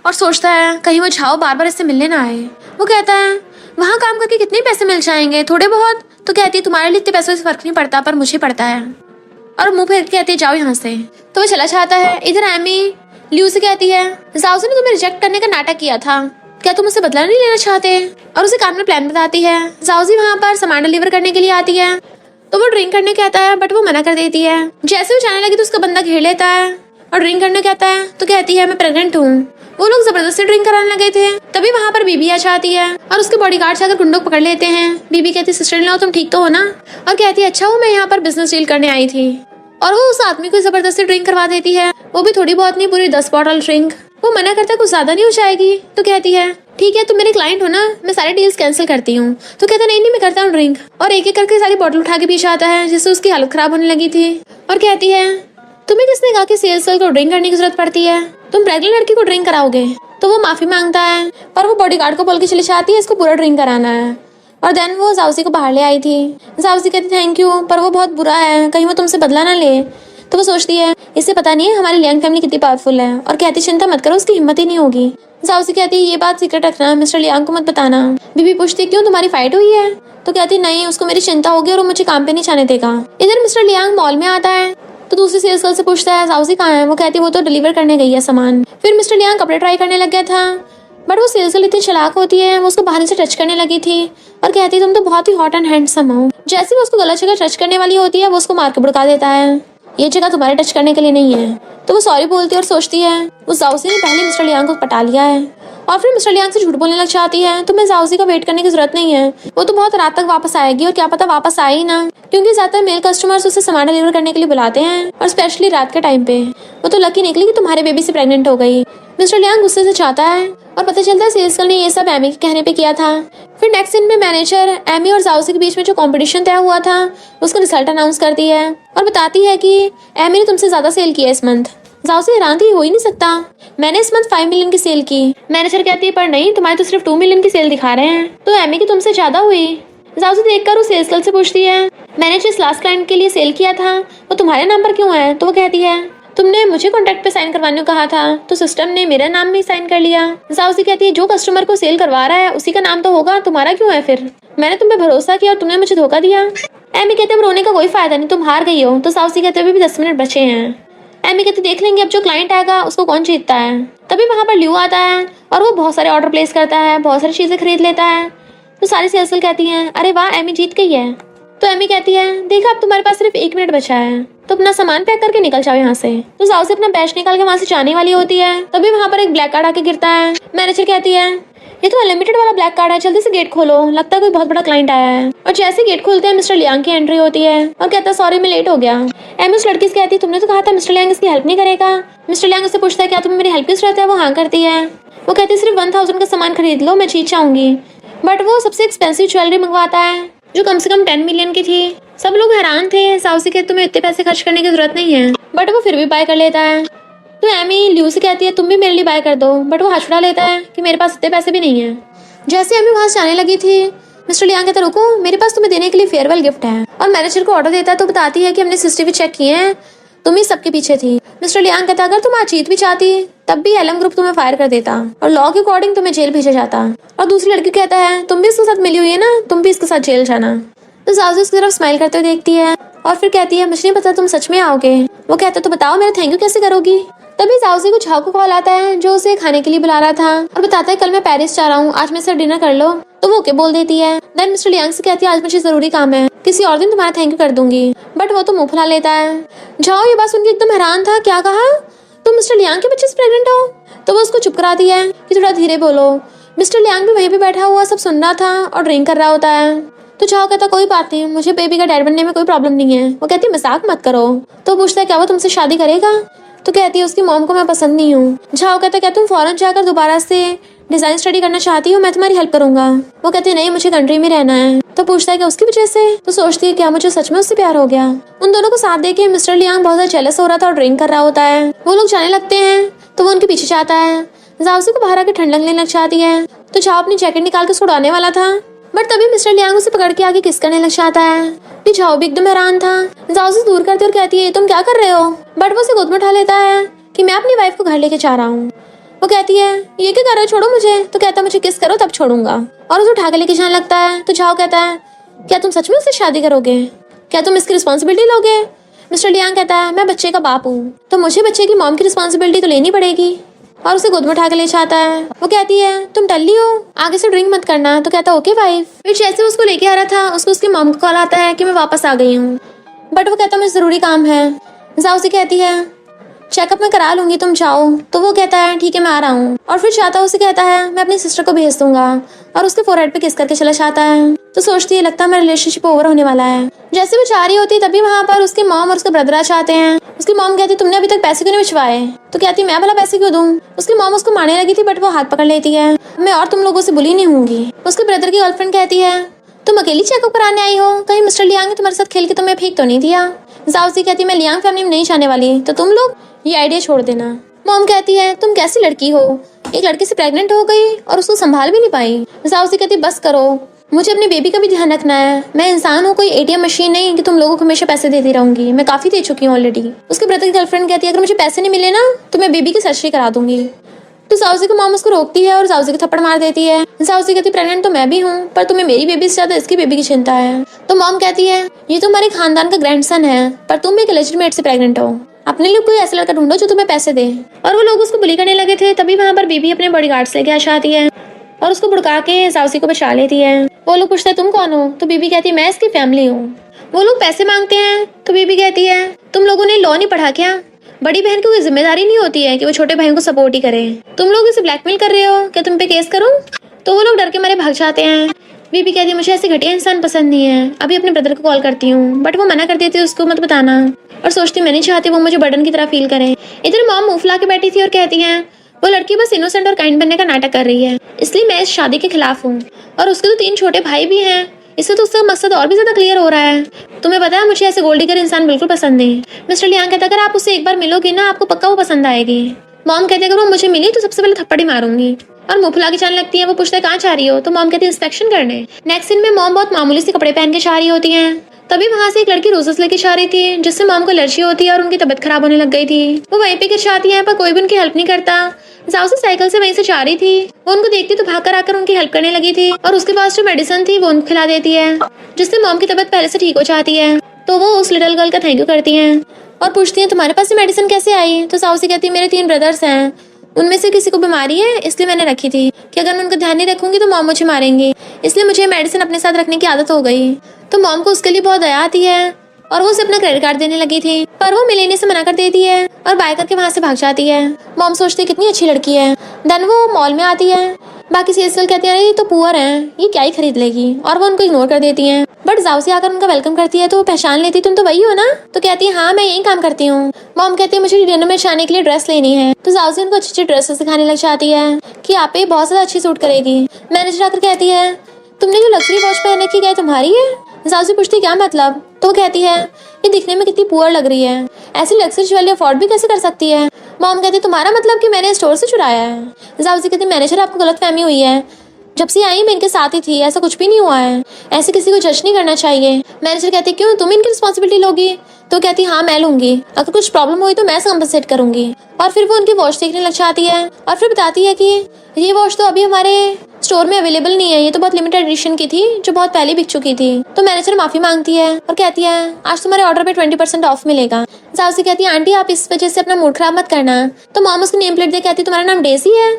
और सोचता है कहीं वो झाओ बार बार इससे मिलने ना आए। वो कहता है वहाँ काम करके कितने पैसे मिल जाएंगे, थोड़े बहुत। तो कहती है तुम्हारे लिए इतने पैसों से फर्क नहीं पड़ता पर मुझे पड़ता है, और मुंह फेर कहती है जाओ यहाँ से। तो वो चला जाता है। इधर एमी ल्यू से कहती है जाओजी ने तुम्हें रिजेक्ट करने का नाटक किया था, क्या तुम उससे बदला नहीं लेना चाहते। और उसे काम में प्लान बताती है। जाओजी वहाँ पर सामान डिलीवर करने के लिए आती है तो वो ड्रिंक करने कहता है बट वो मना कर देती है। जैसे वो जाने लगी तो उसका बंदा घेर लेता है और ड्रिंक करने कहता है तो कहती है मैं प्रेग्नेंट हूँ। वो लोग जबरदस्ती ड्रिंक कराने लगे थे। तभी वहाँ पर बीबी आ जाती है और उसके बॉडीगार्ड जाकर गुंडों को पकड़ लेते हैं। बीबी कहती सिस्टर इन लॉ तुम ठीक तो हो ना। और कहती है अच्छा हूँ, मैं यहाँ पर बिजनेस डील करने आई थी। और वो उस आदमी को जबरदस्ती ड्रिंक करवा देती है, वो भी थोड़ी बहुत नहीं पूरी 10 बॉटल ड्रिंक। वो मना करता है कुछ ज्यादा नहीं हो जाएगी। तो कहती है ठीक है तुम मेरे क्लाइंट हो ना, मैं सारे डील्स कैंसिल करती हूँ। तो कहता नहीं मैं करता हूँ ड्रिंक, और एक एक करके सारी बॉटल उठा के पीछे आता है जिससे उसकी हालत खराब होने लगी थी। और कहती है तुम्हें किसने कहा कि सेल्स गर्ल को ड्रिंक करने की जरूरत पड़ती है, तुम प्रेग्नेंट लड़की को ड्रिंक कराओगे। तो वो माफी मांगता है पर वो बॉडीगार्ड को बोल के चली जाती है इसको पूरा ड्रिंक कराना है। और देन वो जाओजी को बाहर ले आई थी। जाओजी कहती थैंक यू पर वो बहुत बुरा है, कहीं वो तुमसे बदला ना ले। तो वो सोचती है इससे पता नहीं है हमारी लियांग फैमिली कितनी पावरफुल है, और कहती चिंता मत करो उसकी हिम्मत ही नहीं होगी। जाओजी कहती है ये बात सीक्रेट रखना, मिस्टर लियांग को मत बताना। बीबी पूछती क्यों तुम्हारी फाइट हुई है। तो कहती नहीं उसको मेरी चिंता होगी और वो मुझे काम पे नहीं जाने देगा। इधर मिस्टर लियांग मॉल में आता है तो दूसरी सेल्स गर्ल से पूछता है जाउसी कहाँ है। वो कहती है वो तो डिलीवर करने गई है सामान। फिर मिस्टर लियांग कपड़े ट्राई करने लग गया था, बट वो सेल्स गर्ल इतनी चालाक होती है, वो उसको बाहर से टच करने लगी थी और कहती है तुम तो बहुत ही हॉट एंड हैंडसम हो। जैसे वो उसको गलत जगह टच करने वाली होती है वो उसको मार के भड़का देता है, ये जगह तुम्हारे टच करने के लिए नहीं है। तो वो सॉरी बोलती है और सोचती है उस जाउसी ने पहले मिस्टर लियांग को पटा लिया है और फिर मिस्टर लियांग से झूठ बोलने लग जाती है। तुम्हें जाउसी का वेट करने की जरूरत नहीं है, वो तो बहुत रात तक वापस आएगी और क्या पता वापस आए ही ना, क्योंकि ज्यादातर मेल कस्टमर्स उसे सामान डिलीवर करने के लिए बुलाते हैं और स्पेशली रात के टाइम पे। वो तो लकी निकली कि तुम्हारे बेबी से प्रेग्नेंट हो गई। मिस्टर लियांग गुस्से से चाहता है और पता चलता है सेल्स गर्ल ने ये सब एमी के कहने पे किया था। फिर नेक्स्ट सीन में मैनेजर एमी और जाउसी के बीच में जो कंपटीशन तय हुआ था उसका रिजल्ट अनाउंस करती है और बताती है कि एमी ने तुमसे ज्यादा सेल किया इस मंथ। जाउसी हैरान थी, हो ही नहीं सकता, मैंने इस मंथ 5 मिलियन की सेल की। मैनेजर कहती है पर नहीं, तुम्हारे तो सिर्फ 2 मिलियन की सेल दिखा रहे हैं, तो एमी की तुमसे ज्यादा हुई। जाउसी देखकर उस सेल्स गर्ल से पूछती है मैंने जिस लास्ट क्लाइंट के लिए सेल किया था वो तुम्हारे नाम पर क्यों है। तो वो कहती है तुमने मुझे कॉन्ट्रैक्ट पे साइन करवाने को कहा था तो सिस्टम ने मेरा नाम भी साइन कर लिया। जाउसी कहती है जो कस्टमर को सेल करवा रहा है उसी का नाम तो होगा, तुम्हारा क्यों है फिर, मैंने तुम पे भरोसा किया और तुमने मुझे धोखा दिया। एमी कहते हैं रोने का कोई फायदा नहीं, तुम हार गई हो। तो जाउसी कहते हुए भी 10 मिनट बचे हैं। एमी कहती देख लेंगे अब जो क्लाइंट आएगा उसको कौन जीतता है। तभी वहाँ पर ल्यू आता है और वो बहुत सारे ऑर्डर प्लेस करता है, बहुत सारी चीजें खरीद लेता है। तो सारी सेल्स गर्ल कहती हैं अरे वाह एमी जीत गई है। तो एमी कहती है देखा अब तुम्हारे पास सिर्फ 1 मिनट बचा है, तो अपना सामान पैक करके निकल जाओ यहाँ से। तो जाउसी अपना बैच निकाल के वहाँ से जाने वाली होती है, तभी वहाँ पर एक ब्लैक कार्ड आके गिरता है। मैनेजर कहती है ये तो अनलिमिटेड वाला ब्लैक कार्ड है, जल्दी से गेट खोलो, लगता है कोई बहुत बड़ा क्लाइंट आया है। और जैसे गेट खोलते हैं मिस्टर लियांग की एंट्री होती है और कहता है सॉरी मैं लेट हो गया। एमी उस लड़की से कहती है तुमने तो कहा था मिस्टर लियांग इसकी हेल्प नहीं करेगा। मिस्टर लियांग उससे पूछता है क्या तुम्हें मेरी हेल्प की जरूरत है। वो हाँ करती है। वो कहती है सिर्फ 1000 का सामान खरीद लो, मैं जीत जाऊंगी। बट वो सबसे एक्सपेंसिव ज्वेलरी मंगवाता है जो कम से कम 10 मिलियन की थी। सब लोग हैरान थे, जाउसी कहते तुम्हें इतने पैसे खर्च करने की जरूरत नहीं है, बट वो फिर भी बाय कर लेता है। तो एमी ल्यू से कहती है तुम भी मेरे लिए बाय कर दो, बट वो हंसड़ा लेता है कि मेरे पास इतने पैसे भी नहीं है। जैसे एमी वहां से जाने लगी थी मिस्टर लियांग कहता रुको, मेरे पास तुम्हें देने के लिए फेयरवेल गिफ्ट है। और मैनेजर को ऑर्डर देता है तो बताती है कि हमने सीसीटीवी चेक किए हैं, तुम ही सबके पीछे थी। मिस्टर लियांग कहता अगर तुम आज जीत भी चाहती तब भी एलएम ग्रुप तुम्हें फायर कर देता और लॉ के अकॉर्डिंग तुम्हें जेल भेजा जाता। और दूसरी लड़की कहता है तुम भी इसके साथ मिली हुई है ना, तुम भी इसके साथ जेल जाना। तो जाउसी उसकी तरफ स्माइल करते हुए देखती है और फिर कहती है मुझे नहीं पता तुम सच में आओगे। वो कहता तो बताओ मेरा थैंक यू कैसे करोगी। तभी जाउसी को झाओ को कॉल आता है जो उसे खाने के लिए बुला रहा था और बताता है कल मैं पेरिस जा रहा हूँ, आज मेरे साथ डिनर कर लो। तो वो ओके बोल देती है। देन मिस्टर लियांग से कहती है आज मुझे जरूरी काम है, किसी और दिन तुम्हारा थैंक यू कर दूंगी। बट वो तो मुंह फुला लेता है। झाओ ये बात सुन के एकदम हैरान था, क्या कहा तुम मिस्टर लियांग के बच्चे से प्रेग्नेंट हो। तो वो उसको चुप कराती है कि थोड़ा धीरे बोलो। मिस्टर लियांग भी वहीं पे बैठा हुआ सब सुन रहा था और ड्रिंक कर रहा होता है। तो झाओ कहता कोई बात नहीं, मुझे बेबी का डैड बनने में कोई प्रॉब्लम नहीं है। वो कहती है मजाक मत करो। तो पूछता है क्या वो तुमसे शादी करेगा। तो कहती है उसकी मॉम को मैं पसंद नहीं हूँ। झाओ कहता क्या तुम फॉरेन जाकर दोबारा से डिजाइन स्टडी करना चाहती हो, मैं तुम्हारी हेल्प करूंगा। वो कहती है नहीं मुझे कंट्री में रहना है। तो पूछता है कि उसकी वजह से। तो सोचती है क्या मुझे सच में उससे प्यार हो गया। उन दोनों को साथ देके मिस्टर लियांग बहुत ज्यादा जेलस हो रहा था और ड्रिंक कर रहा होता है। वो लोग जाने लगते हैं तो वो उनके पीछे जाता है। जाउसी को बाहर आके ठंड लगने लग जाती है। तो झाओ अपनी जैकेट निकाल के उसको उड़ाने वाला था, बट तभी मिस्टर लियांग उसे पकड़ के आगे किस करने लग जाता है। झाओ भी एकदम हैरान था। जाओ से दूर करती और कहती है तुम क्या कर रहे हो। बट वो उसे गोद में उठा लेता है कि मैं अपनी वाइफ को घर लेके जा रहा हूँ। वो कहती है ये क्या कर रहे हो, छोड़ो मुझे। तो कहता मुझे किस करो तब छोड़ूंगा और उसे उठा के लेके जाने लगता है। तो झाओ कहता है क्या तुम सच में उससे शादी करोगे, क्या तुम इसकी रिस्पॉन्सिबिलिटी लोगे। मिस्टर लियांग कहता है मैं बच्चे का बाप हूँ तो मुझे बच्चे की मॉम की रिस्पॉन्सिबिलिटी तो लेनी पड़ेगी और उसे गोद में उठा के ले जाता है। वो कहती है तुम टल्ली हो, आगे से ड्रिंक मत करना। तो कहता ओके वाइफ। फिर जैसे उसको लेके आ रहा था उसको उसकी मॉम को कॉल आता है कि मैं वापस आ गई हूँ, बट वो कहता मुझे जरूरी काम है। जाओ से कहती है चेकअप में करा लूंगी तुम जाओ। तो वो कहता है ठीक है मैं आ रहा हूँ। और फिर चाहता उसे कहता है मैं अपनी सिस्टर को भेज दूंगा और उसके फोरहेड पे किस करके चला जाता है। तो सोचती है लगता है मेरा रिलेशनशिप ओवर होने वाला है। जैसे वो जा रही होती तभी वहाँ पर उसकी मॉम और उसके ब्रदर आ जाते हैं। उसकी मॉम कहती तुमने अभी तक पैसे क्यों नहीं भिजवाए। तो कहती मैं भला पैसे क्यों दूं। उसकी मॉम उसको मारने लगी थी बट वो हाथ पकड़ लेती है, मैं और तुम लोगों से बुली नहीं होंगी। उसके ब्रदर की गर्लफ्रेंड कहती है तुम अकेली चेकअप कराने आई हो, कहीं मिस्टर लियांग ने तुम्हारे साथ खेल के तुम्हें फेंक तो नहीं दिया। जाओसी कहती मैं लियांग फैमिली में नहीं जाने वाली, तो तुम लोग ये आइडिया छोड़ देना। मॉम कहती है तुम कैसी लड़की हो, एक लड़की से प्रेग्नेंट हो गई और उसको संभाल भी नहीं पाई। जाओसी कहती बस करो, मुझे अपने बेबी का भी ध्यान रखना है। मैं इंसान हूँ, कोई एटीएम मशीन नहीं कि तुम लोगों को हमेशा पैसे देती रहूंगी, मैं काफी दे चुकी हूँ ऑलरेडी। उसके ब्रदर की गर्लफ्रेंड कहती है अगर मुझे पैसे नहीं मिले ना तो मैं बेबी की सर्जरी करा दूंगी। तो जाउसी की मॉम उसको रोकती है और जाउसी को थप्पड़ मार देती है। जाउसी कहती प्रेग्नेंट तो मैं भी हूँ, पर तुम्हें मेरी बेबी से ज्यादा इसकी बेबी की चिंता है। तो मॉम कहती है ये तो हमारे खानदान का ग्रैंडसन है, पर तुम एक लेजिटिमेट से प्रेग्नेंट हो। अपने लिए कोई ऐसा लड़का ढूंढो जो तुम्हें पैसे दे। और वो लोग उसको बुली करने लगे थे। तभी वहाँ पर बीबी अपने बॉडीगार्ड्स लेके आ जाती है और उसको भड़का के जाउसी को बचा लेती है। वो लोग पूछते हैं तुम कौन हो? तो बीबी कहती है मैं इसकी फैमिली हूँ। वो लोग पैसे मांगते हैं तो बीबी कहती है तुम लोगों ने लॉ नहीं पढ़ा क्या? बड़ी बहन की कोई जिम्मेदारी नहीं होती है कि वो छोटे भाइयों को सपोर्ट ही करे। तुम लोग इसे ब्लैकमेल कर रहे हो, क्या तुम पे केस करूं? तो वो लोग डर के मारे भाग जाते हैं। बीबी कहती है मुझे ऐसे घटिया इंसान पसंद नहीं है, अभी अपने ब्रदर को कॉल करती हूँ। बट वो मना कर देती है उसको मत बताना और सोचती मैं नहीं चाहती वो मुझे बर्डन की तरह फील करे। इधर मॉम मुंह फुला के बैठी थी और कहती है वो लड़की बस इनोसेंट और काइंड बनने का नाटक कर रही है, इसलिए मैं इस शादी के खिलाफ हूँ। और उसके तो 3 छोटे भाई भी हैं, इससे तो उसका मकसद और भी ज्यादा क्लियर हो रहा है। तुम्हें पता है मुझे ऐसे गोल्ड डिगर इंसान बिल्कुल पसंद नहीं। मिस्टर लियांग कहता अगर आप उससे एक बार मिलोगी ना आपको पक्का वो पसंद आएगी। मॉम कहती है अगर वो मुझे मिली तो सबसे पहले थप्पड़ ही मारूंगी। और मुंह फुला के जाने लगती है। वो पूछता है कहाँ जा रही हो? तो मॉम कहती है इंस्पेक्शन करने। नेक्स्ट सीन में मॉम बहुत मामूली से कपड़े पहन के जा रही होती है। तभी वहाँ से एक लड़की रोजेस लेके जा रही थी जिससे मॉम को एलर्जी होती है और उनकी तबीयत खराब होने लग गई थी। वो वहीं पे गिर जाती है पर कोई भी उनकी हेल्प नहीं करता। जाउसी साइकिल से वहीं से जा रही थी। वो उनको देखती तो भाग कर आकर उनकी हेल्प करने लगी थी और उसके पास जो मेडिसिन थी वो उनको खिला देती है जिससे मॉम की तबीयत पहले से ठीक हो जाती है। तो वो उस लिटिल गर्ल का थैंक यू करती हैं और पूछती हैं तुम्हारे पास ये मेडिसिन कैसे आई? तो जाउसी कहती है मेरे 3 ब्रदर्स हैं, उनमें से किसी को बीमारी है इसलिए मैंने रखी थी कि अगर मैं उनका ध्यान नहीं रखूंगी तो मॉम मुझे मारेंगी, इसलिए मुझे मेडिसिन अपने साथ रखने की आदत हो गई। तो मॉम को उसके लिए बहुत दया आती है और वो उसे अपना क्रेडिट कार्ड देने लगी थी पर वो मिलेने से मना कर देती है और बाय करके वहाँ से भाग जाती है। मॉम सोचती है कितनी अच्छी लड़की है। देन वो मॉल में आती है। बाकी सेल्स गर्ल कहती है ये तो पुअर है, ये क्या ही खरीद लेगी, और वो उनको इग्नोर कर देती हैं। बट जाउसी आकर उनका वेलकम करती है तो वो पहचान लेती तुम तो वही हो ना? तो कहती है हाँ मैं यही काम करती हूँ। मॉम कहती है मुझे डिनर में जाने के लिए ड्रेस लेनी है। तो जाउसी उनको अच्छी अच्छी ड्रेसेस दिखाने लग जाती है कि आप पे बहुत ज्यादा अच्छी सूट करेगी। मैनेजर आकर कहती है तुमने जो लग्जरी वॉच पहने की क्या तुम्हारी है? जाउसी पूछती क्या मतलब? तो वो कहती है ये दिखने में कितनी पुअर लग रही है, ऐसी लग्जरी ज्वेलरी अफोर्ड भी कैसे कर सकती है? मॉम कहती तुम्हारा मतलब कि मैंने स्टोर से चुराया है? जाउसी कहती मैनेजर आपको गलतफहमी हुई है, जब से आई मैं इनके साथ ही थी, ऐसा कुछ भी नहीं हुआ है, ऐसे किसी को जज नहीं करना चाहिए। मैनेजर कहती क्यों तुम इनकी रिस्पॉन्सिबिलिटी लोगी? तो कहती हाँ मैं लूंगी, अगर कुछ प्रॉब्लम हुई तो मैं कंपनसेट करूंगी। और फिर वो उनकी वॉच देखने लग जाती है और फिर बताती है कि ये वॉच तो अभी हमारे स्टोर में अवेलेबल नहीं है, ये तो बहुत लिमिटेड एडिशन की थी जो बहुत पहले बिक चुकी थी। तो मैनेजर माफी मांगती है और कहती है आज तुम्हारे ऑर्डर पे 20% ऑफ मिलेगा। जाउसी कहती है आंटी आप इस वजह से अपना मूड खराब मत करना। तो मॉम उसकी नेम प्लेट देख कहती तुम्हारा नाम डेजी है,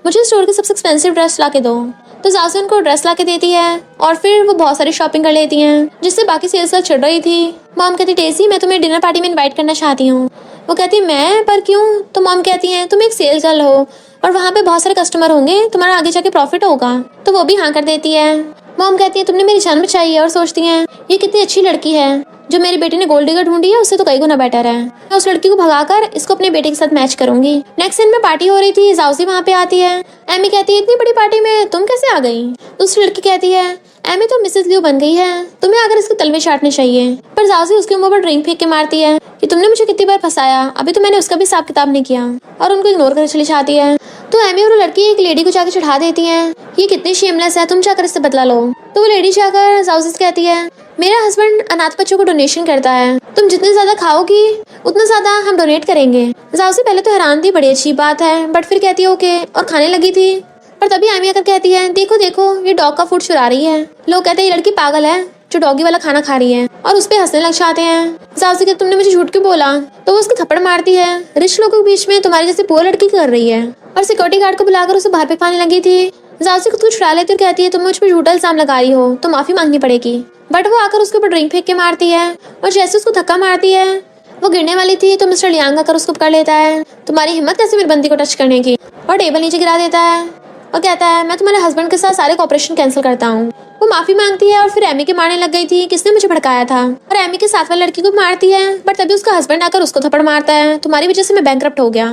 मुझे स्टोर की सबसे एक्सपेंसिव ड्रेस ला के दो। तो जाउसी उनको ड्रेस ला के देती है और फिर वो बहुत सारी शॉपिंग कर लेती हैं जिससे बाकी सेल्स गर्ल चिढ़ रही थी। मॉम कहती डेजी मैं तुम्हें डिनर पार्टी में इनवाइट करना चाहती हूँ। वो कहती है मैं, पर क्यों? तो मॉम कहती है तुम एक सेल्स गर्ल हो और वहाँ पे बहुत सारे कस्टमर होंगे, तुम्हारा आगे जाके प्रॉफिट होगा। तो वो भी हाँ कर देती है। मॉम कहती है तुमने मेरी जान बचाई है और सोचती है ये कितनी अच्छी लड़की है, जो मेरी बेटी ने गोल्ड डिगर ढूंढी है उससे तो कई गुना बेटर है। मैं उस लड़की को भगाकर इसको अपने बेटे के साथ मैच करूंगी। नेक्स्ट सीन में पार्टी हो रही थी। जाउसी वहाँ पे आती है। एमी कहती है इतनी बड़ी पार्टी में तुम कैसे आ गई? दूसरी लड़की कहती है एमी तो मिसेस लियो बन गई है, तुम्हें आकर इसके तलवे चाटने चाहिए। पर जाउसी उसके मुंह पर ड्रिंक फेंक के मारती है कि तुमने मुझे कितनी बार फंसाया, अभी तो मैंने उसका भी हिसाब किताब नहीं किया, और उनको इग्नोर कर चली जाती है। तो एमी और वो लड़की एक लेडी को जाकर चढ़ा देती है ये कितनी शेमलेस है, तुम जाकर इससे बदला लो। तो वो लेडी जाकर जाउसी से कहती है मेरा हस्बैंड अनाथ बच्चों को डोनेशन करता है, तुम जितने ज्यादा खाओगी उतना ज्यादा हम डोनेट करेंगे। जाउसी पहले तो हैरान थी, बड़ी अच्छी बात है, बट फिर कहती है ओके और खाने लगी थी। पर तभी एमी आकर कहती है देखो देखो ये डॉग का फूड चुरा रही है। लोग कहते हैं ये लड़की पागल है जो डॉगी वाला खाना खा रही है और उस पर हंसने लग जाते हैं। जाउसी कहती तुमने मुझे झूठ क्यों बोला? तो वो उसको थप्पड़ मारती है रिच लोगों के बीच में तुम्हारी जैसे पुअर लड़की कर रही है, और सिक्योरिटी गार्ड को बुलाकर उसे बाहर फेंकने लगी थी। जाउसी खुद को छुड़ा लेती और कहती है तुम मुझ पर झूठा इल्जाम लगा रही हो तो माफी मांगनी पड़ेगी। बट वो आकर उसके ऊपर ड्रिंक फेंक के मारती है और जैसे उसको धक्का मारती है वो गिरने वाली थी तो मिस्टर लियांग आकर उसको पकड़ लेता है। तुम्हारी हिम्मत कैसे मेरी बंदी को टच करने की, और टेबल नीचे गिरा देता है और कहता है मैं तुम्हारे हस्बैंड के साथ सारे कॉपरेशन कैंसिल करता हूँ। वो माफी मांगती है और फिर एमी के मारने लग गई थी किसने मुझे भड़काया था, और एमी के साथ वाली लड़की को मारती है। बट तभी उसका हस्बैंड आकर उसको थप्पड़ मारता है तुम्हारी वजह से मैं बैंकरप्ट हो गया।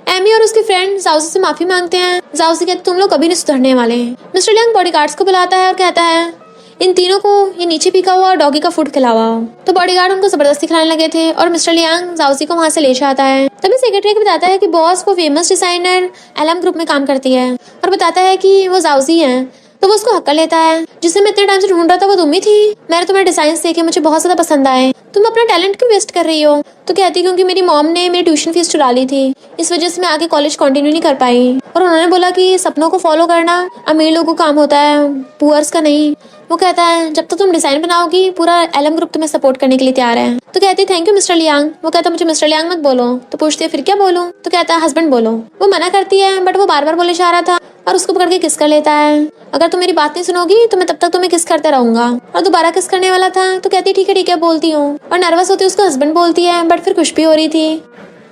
एमी और उसके फ्रेंड जाउसी से माफी मांगते हैं। जाउसी कहते तुम लोग कभी नहीं सुधरने वाले। मिस्टर लियांग बॉडीगार्ड्स को बुलाता है और कहता है इन तीनों को ये नीचे पीका हुआ और डॉगी का फूड खिलावा। तो बॉडीगार्ड उनको जबरदस्ती खिलाने लगे थे और मिस्टर लियांग जाउसी को वहाँ से ले जाता है। तभी सेक्रेटरी बताता है कि बॉस वो फेमस डिजाइनर एलएम ग्रुप में काम करती है और बताता है कि वो जाउसी है। तो वो उसको हक कर लेता है जिसे मैं इतने टाइम से ढूंढ रहा था वो तुम ही थी, मैंने तुम्हारे डिजाइन देखे मुझे बहुत ज्यादा पसंद आए, तुम अपना टैलेंट क्यों वेस्ट कर रही हो? तो कहती क्योंकि मेरी मॉम ने मेरी ट्यूशन फीस चुरा ली थी, इस वजह से मैं आगे कॉलेज कंटिन्यू नहीं कर पाई। और उन्होंने बोला कि सपनों को फॉलो करना अमीर लोगों का काम होता है, पुअर्स का नहीं। वो कहता है जब तक तुम डिजाइन बनाओगी पूरा एलएम ग्रुप तुम्हें सपोर्ट करने के लिए तैयार है। तो कहती थैंक यू मिस्टर लियांग। वो कहता मुझे मिस्टर लियांग मत बोलो। तो पूछती है फिर क्या बोलूं? तो कहता है हस्बैंड बोलो। वो मना करती है बट वो बार बार बोले जा रहा था और उसको पकड़ के किस कर लेता है। अगर तुम मेरी बात नहीं सुनोगी तो मैं तब तक तुम्हें किस करते रहूंगा। और दोबारा किस करने वाला था तो कहती ठीक है बोलती हूँ। और नर्वस होती उसको हस्बैंड बोलती है बट फिर खुश भी हो रही थी।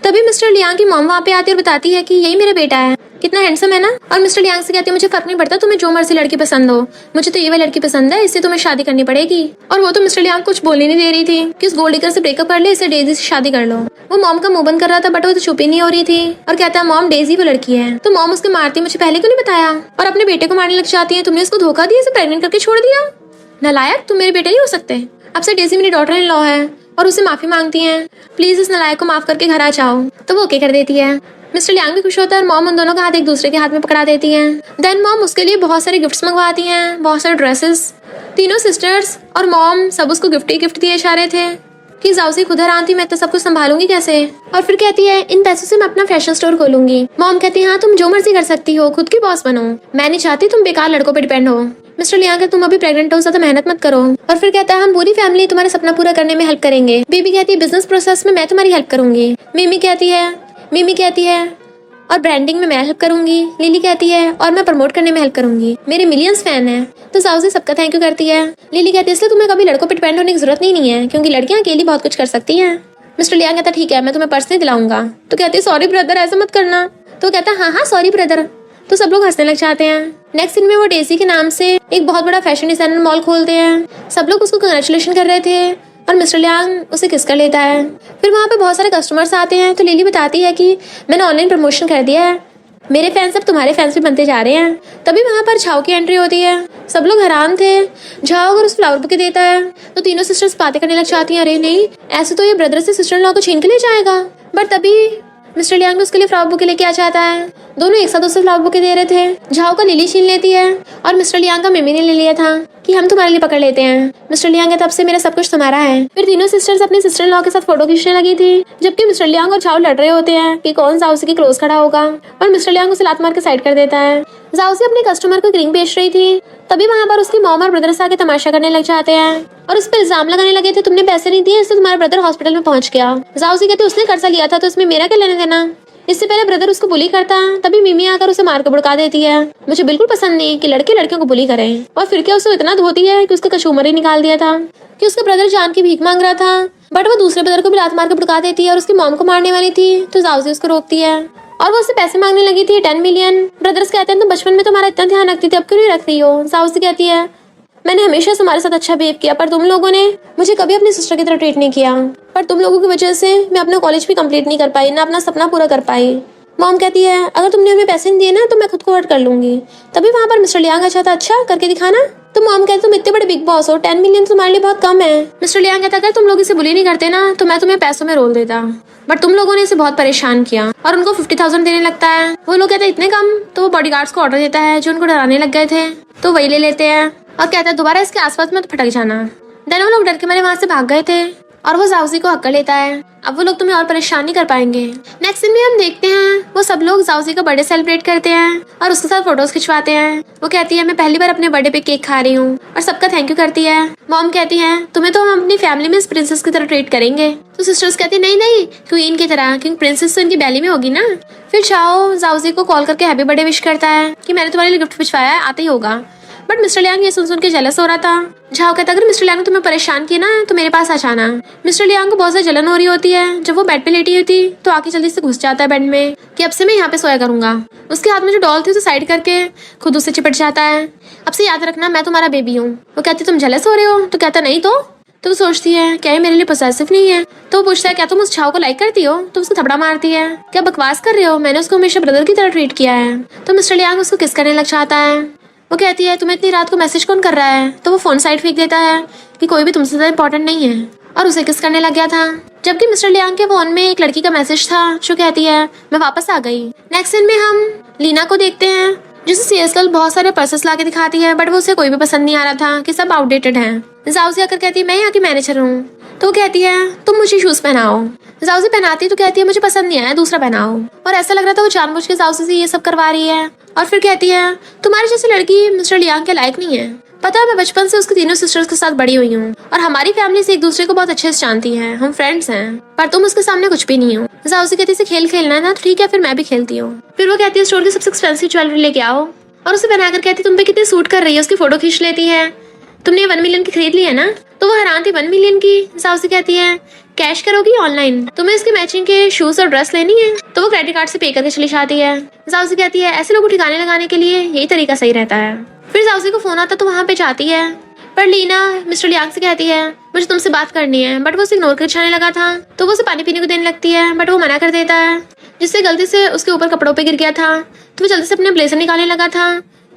तभी मिस्टर लियांग की मॉम वहाँ पे आती है और बताती है कि यही मेरा बेटा है, कितना हैंडसम है ना। और मिस्टर लियांग से कहती है मुझे फर्क नहीं पड़ता तुम्हें जो मर्जी लड़की पसंद हो, मुझे तो ये वाली लड़की पसंद है, इससे तुम्हें शादी करनी पड़ेगी। और वो तो मिस्टर लियांग कुछ बोल ही नहीं दे रही थी कि उस गोल्ड डिगर से ब्रेकअप कर ले, इसे डेजी से शादी कर लो। वो मॉम का मुंह बंद कर रहा था बट वो तो चुप ही नहीं हो रही थी और कहता है मॉम डेजी वो लड़की है। तो मॉम उसके मारती मुझे पहले क्यों नहीं बताया, और अपने बेटे को मारने लग जाती है, तुमने उसको धोखा दिया, इसे प्रेग्नेंट करके छोड़ दिया, नालायक तुम मेरे बेटे नहीं हो सकते। अब से डेजी मेरी डॉटर इन लॉ है। और उसे माफी मांगती हैं, प्लीज इस नालायक को माफ करके घर आ जाओ। तो वो ओके कर देती है। मिस्टर लियांग भी खुश होता है और मॉम उन दोनों का हाथ एक दूसरे के हाथ में पकड़ा देती हैं। देन मॉम उसके लिए बहुत सारे गिफ्ट्स मंगवाती हैं, बहुत सारे ड्रेसेस। तीनों सिस्टर्स और मॉम सब उसको गिफ्ट ही गिफ्ट दिए जा रहे थे कि जाओसी खुद हैरान थी मैं तो सब कुछ संभालूंगी कैसे। और फिर कहती है इन पैसों से मैं अपना फैशन स्टोर खोलूंगी। मॉम कहती है हाँ तुम जो मर्जी कर सकती हो, खुद की बॉस बनो, मैं नहीं चाहती तुम बेकार लड़कों पे डिपेंड हो। मिस्टर लियांग तुम अभी प्रेग्नेंट हो, ज्यादा मेहनत मत करो। और फिर कहता है हम पूरी फैमिली तुम्हारा सपना पूरा करने में हेल्प करेंगे। बीबी कहती है बिजनेस प्रोसेस में मैं तुम्हारी हेल्प करूंगी। मिमी कहती है और ब्रांडिंग में मैं हेल्प करूंगी। लिली कहती है और मैं प्रमोट करने में हेल्प करूंगी, मेरे मिलियंस फैन हैं। तो जाओसी सबका थैंक यू करती है। लिली कहती है इसलिए तुम्हें कभी लड़कों पर डिपेंड होने की जरूरत नहीं है क्योंकि लड़कियां अकेली बहुत कुछ कर सकती हैं। मिस्टर लियांग कहता ठीक है मैं तुम्हें पर्स नहीं दिलाऊंगा। तो कहती है सॉरी ब्रदर ऐसा मत करना। तो कहता है हाँ सॉरी ब्रदर। तो सब लोग हंसने लग जाते हैं। नेक्स्ट सीन में वो डेजी के नाम से एक बहुत बड़ा फैशन डिजाइनर मॉल खोलते हैं। सब लोग उसको कंग्रेचुलेशन कर रहे थे और मिस्टर लियांग उसे किस कर लेता है। फिर वहाँ पे बहुत सारे कस्टमर्स आते हैं। तो लिली बताती है कि मैंने ऑनलाइन प्रमोशन कर दिया है, मेरे फैंस अब तुम्हारे फैंस भी बनते जा रहे हैं। तभी वहाँ पर झाओ की एंट्री होती है। सब लोग हैरान थे। झाओ अगर उस फ्लावर बुके देता है तो तीनों सिस्टर्स बातें करने लग जाती हैं, अरे नहीं ऐसे तो ये ब्रदर से सिस्टर इन लॉ को छीन के ले जाएगा। बट तभी मिस्टर लियांग उसके लिए फ्लावर बुके लेके आ जाता है। दोनों एक साथ उसे फ्लावर बुके दे रहे थे। झाओ का लिली छीन लेती है और मिस्टर लियांग का मिमी ने ले लिया था कि हम तुम्हारे लिए पकड़ लेते हैं। मिस्टर लियांग तब से मेरा सब कुछ तुम्हारा है। फिर तीनों सिस्टर्स अपने सिस्टर इन लॉ के साथ फोटो खींचने लगी थी, जबकि मिस्टर लियांग और झाओ लड़ रहे होते हैं कि कौन जाओसी के क्लोज खड़ा होगा। और मिस्टर लियांग उसे लात मार के साइड कर देता है। जाओसी अपने कस्टमर को रिंग बेच रही थी, तभी वहाँ पर उसकी मॉम और ब्रदर्स आके तमाशा करने लग जाते हैं और उस पर इल्जाम लगाने लगे थे तुमने पैसे नहीं दिए इससे तुम्हारा ब्रदर हॉस्पिटल में पहुंच गया। जाओसी कहते उसने कर्जा लिया था तो इसमें मेरा क्या लेने देना। इससे पहले ब्रदर उसको बुली करता, तभी मिमी आकर उसे मार कर भड़का देती है। मुझे बिल्कुल पसंद नहीं कि लड़के लड़कियों को बुली करें। और फिर क्या उसे इतना धोती है कि उसका कसूमर ही निकाल दिया था कि उसका ब्रदर जान की भीख मांग रहा था, बट वो दूसरे ब्रदर को भी लात मार कर भड़का देती है और उसकी मॉम को मारने वाली थी। तो जाओसी उसको रोकती है और वो उससे पैसे मांगने लगी थी 10 मिलियन। ब्रदर्स कहते हैं तुम बचपन में तुम्हारा इतना ध्यान रखती थी अब क्यों नहीं रख रही हो। जाओसी कहती है मैंने हमेशा तुम्हारे साथ अच्छा बिहेव किया पर तुम लोगों ने मुझे कभी अपनी सिस्टर की तरह ट्रीट नहीं किया, पर तुम लोगों की वजह से मैं अपना कॉलेज भी कंप्लीट नहीं कर पाई, ना अपना सपना पूरा कर पाई। मॉम कहती है अगर तुमने हमें पैसे नहीं दिए ना तो मैं खुद को हर्ट कर लूंगी। तभी वहाँ पर मिस्टर लियांग अच्छा था, अच्छा करके दिखाना। तो मॉम कहती तुम इतने बड़े बिग बॉस हो, 10 मिलियन तुम्हारे लिए बहुत कम है। मिस्टर लियांग कहता अगर तुम लोग इसे बुली नहीं करते ना तो मैं तुम्हें पैसों में रोल देता, बट तुम लोगों ने इसे बहुत परेशान किया। और उनको 50,000 देने लगता है। वो लोग कहते हैं इतने कम। तो वो बॉडीगार्ड्स को ऑर्डर देता है जो उनको डराने लग गए थे, तो वही ले लेते हैं और कहता है दोबारा इसके आसपास मत फटक जाना। देन वो लोग डर के मारे वहाँ से भाग गए थे और वो जाओसी को हक कर लेता है। अब वो लोग तुम्हें और परेशान नहीं कर पाएंगे। नेक्स्ट सीन में हम देखते हैं वो सब लोग जाओसी का बर्थडे सेलिब्रेट करते हैं और उसके साथ फोटोज खिंचवाते हैं। वो कहती है मैं पहली बार अपने बर्थडे पे केक खा रही हूँ और सबका थैंक यू करती है। मॉम कहती है तुम्हें तो हम अपनी फैमिली में इस प्रिंसेस की तरह ट्रीट करेंगे। तो सिस्टर्स कहती है नहीं क्वीन की तरह, क्योंकि प्रिंसेस तो इनकी बैली में होगी ना। फिर चाओ जाओसी को कॉल करके हैप्पी बर्थडे विश करता है कि मैंने तुम्हारे लिए गिफ्ट भिजवाया है, आते ही होगा। बट मिस्टर लियांग ये सुन के जेलस हो रहा था। झाओ कहता अगर मिस्टर लियांग ने तुम्हें परेशान किया ना तो मेरे पास आ जाना। मिस्टर लियांग को बहुत ज्यादा जलन हो रही होती है। जब वो बेड पे लेटी हुई थी तो आके जल्दी से घुस जाता है बेड में कि अब से मैं यहाँ पे सोया करूंगा। उसके हाथ में जो डॉल थी उसे साइड करके खुद उससे चिपट जाता है। अब से याद रखना मैं तुम्हारा बेबी हूँ। वो कहती तुम जेलस हो रहे हो। तो कहता नहीं तो वो सोचती है क्या ये मेरे लिए पॉसेसिव नहीं है। तो वो पूछता है क्या तुम उस झाओ को लाइक करती हो। तो उसको थपड़ा मारती है क्या बकवास कर रहे हो, मैंने उसको हमेशा ब्रदर की तरह ट्रीट किया है। तो मिस्टर लियांग उसको किस करने लग जाता है। वो कहती है तुम्हें इतनी रात को मैसेज कौन कर रहा है। तो वो फोन साइड फेंक देता है कि कोई भी तुमसे ज्यादा इंपॉर्टेंट नहीं है और उसे किस करने लग गया था। जबकि मिस्टर लियांग के फोन में एक लड़की का मैसेज था जो कहती है मैं वापस आ गई। नेक्स्ट सीन में हम लीना को देखते हैं जिसे सेल्स गर्ल बहुत सारे पर्सेस ला के दिखाती है, बट वो उसे कोई भी पसंद नहीं आ रहा था कि सब आउटडेटेड हैं। जाओसी आकर कहती है मैं यहाँ की मैनेजर हूँ। तो वो कहती है तुम मुझे शूज पहनाओ। जाउसी पहनाती है तो कहती है मुझे पसंद नहीं आया, दूसरा पहनाओ। और ऐसा लग रहा था वो जानबूझ के जाउसी से ये सब करवा रही है। और फिर कहती है तुम्हारी जैसी लड़की मिस्टर लियांग के लायक नहीं है। पता है मैं बचपन से उसकी तीनों सिस्टर्स के साथ बड़ी हुई हूँ और हमारी फैमिली से एक दूसरे को बहुत अच्छे से जानती है, हम फ्रेंड्स हैं, पर तुम उसके सामने कुछ भी नहीं हो। जाउसी कहती है खेल खेलना है ना, तो ठीक है फिर मैं भी खेलती हूँ। फिर वो कहती है स्टोर की सबसे एक्सपेंसिव ज्वेलरी लेके आओ और उसे बनाकर कहती है तुम पे कितनी सूट कर रही है, उसकी फोटो खींच लेती है। तुमने 1 मिलियन की खरीद ली है ना? तो वो हैरान थी 1 मिलियन की। जाउसी कहती है कैश करोगी ऑनलाइन? तुम्हें इसके मैचिंग के शूज और ड्रेस लेनी है? तो वो क्रेडिट कार्ड से पे करके चली जाती है। जाउसी कहती है ऐसे लोगों को ठिकाने लगाने के लिए यही तरीका सही रहता है। फिर जाउसी को फोन आता तो वहाँ पे जाती है, पर लीना मिस्टर लियांग से कहती है मुझे तुमसे बात करनी है, बट वो उसे इग्नोर कर जाने लगा था। तो वो उसे पानी पीने को देने लगती है, बट वो मना कर देता है, जिससे गलती से उसके ऊपर कपड़ों पे गिर गया था। तो वो जल्दी से अपने ब्लेजर निकालने लगा था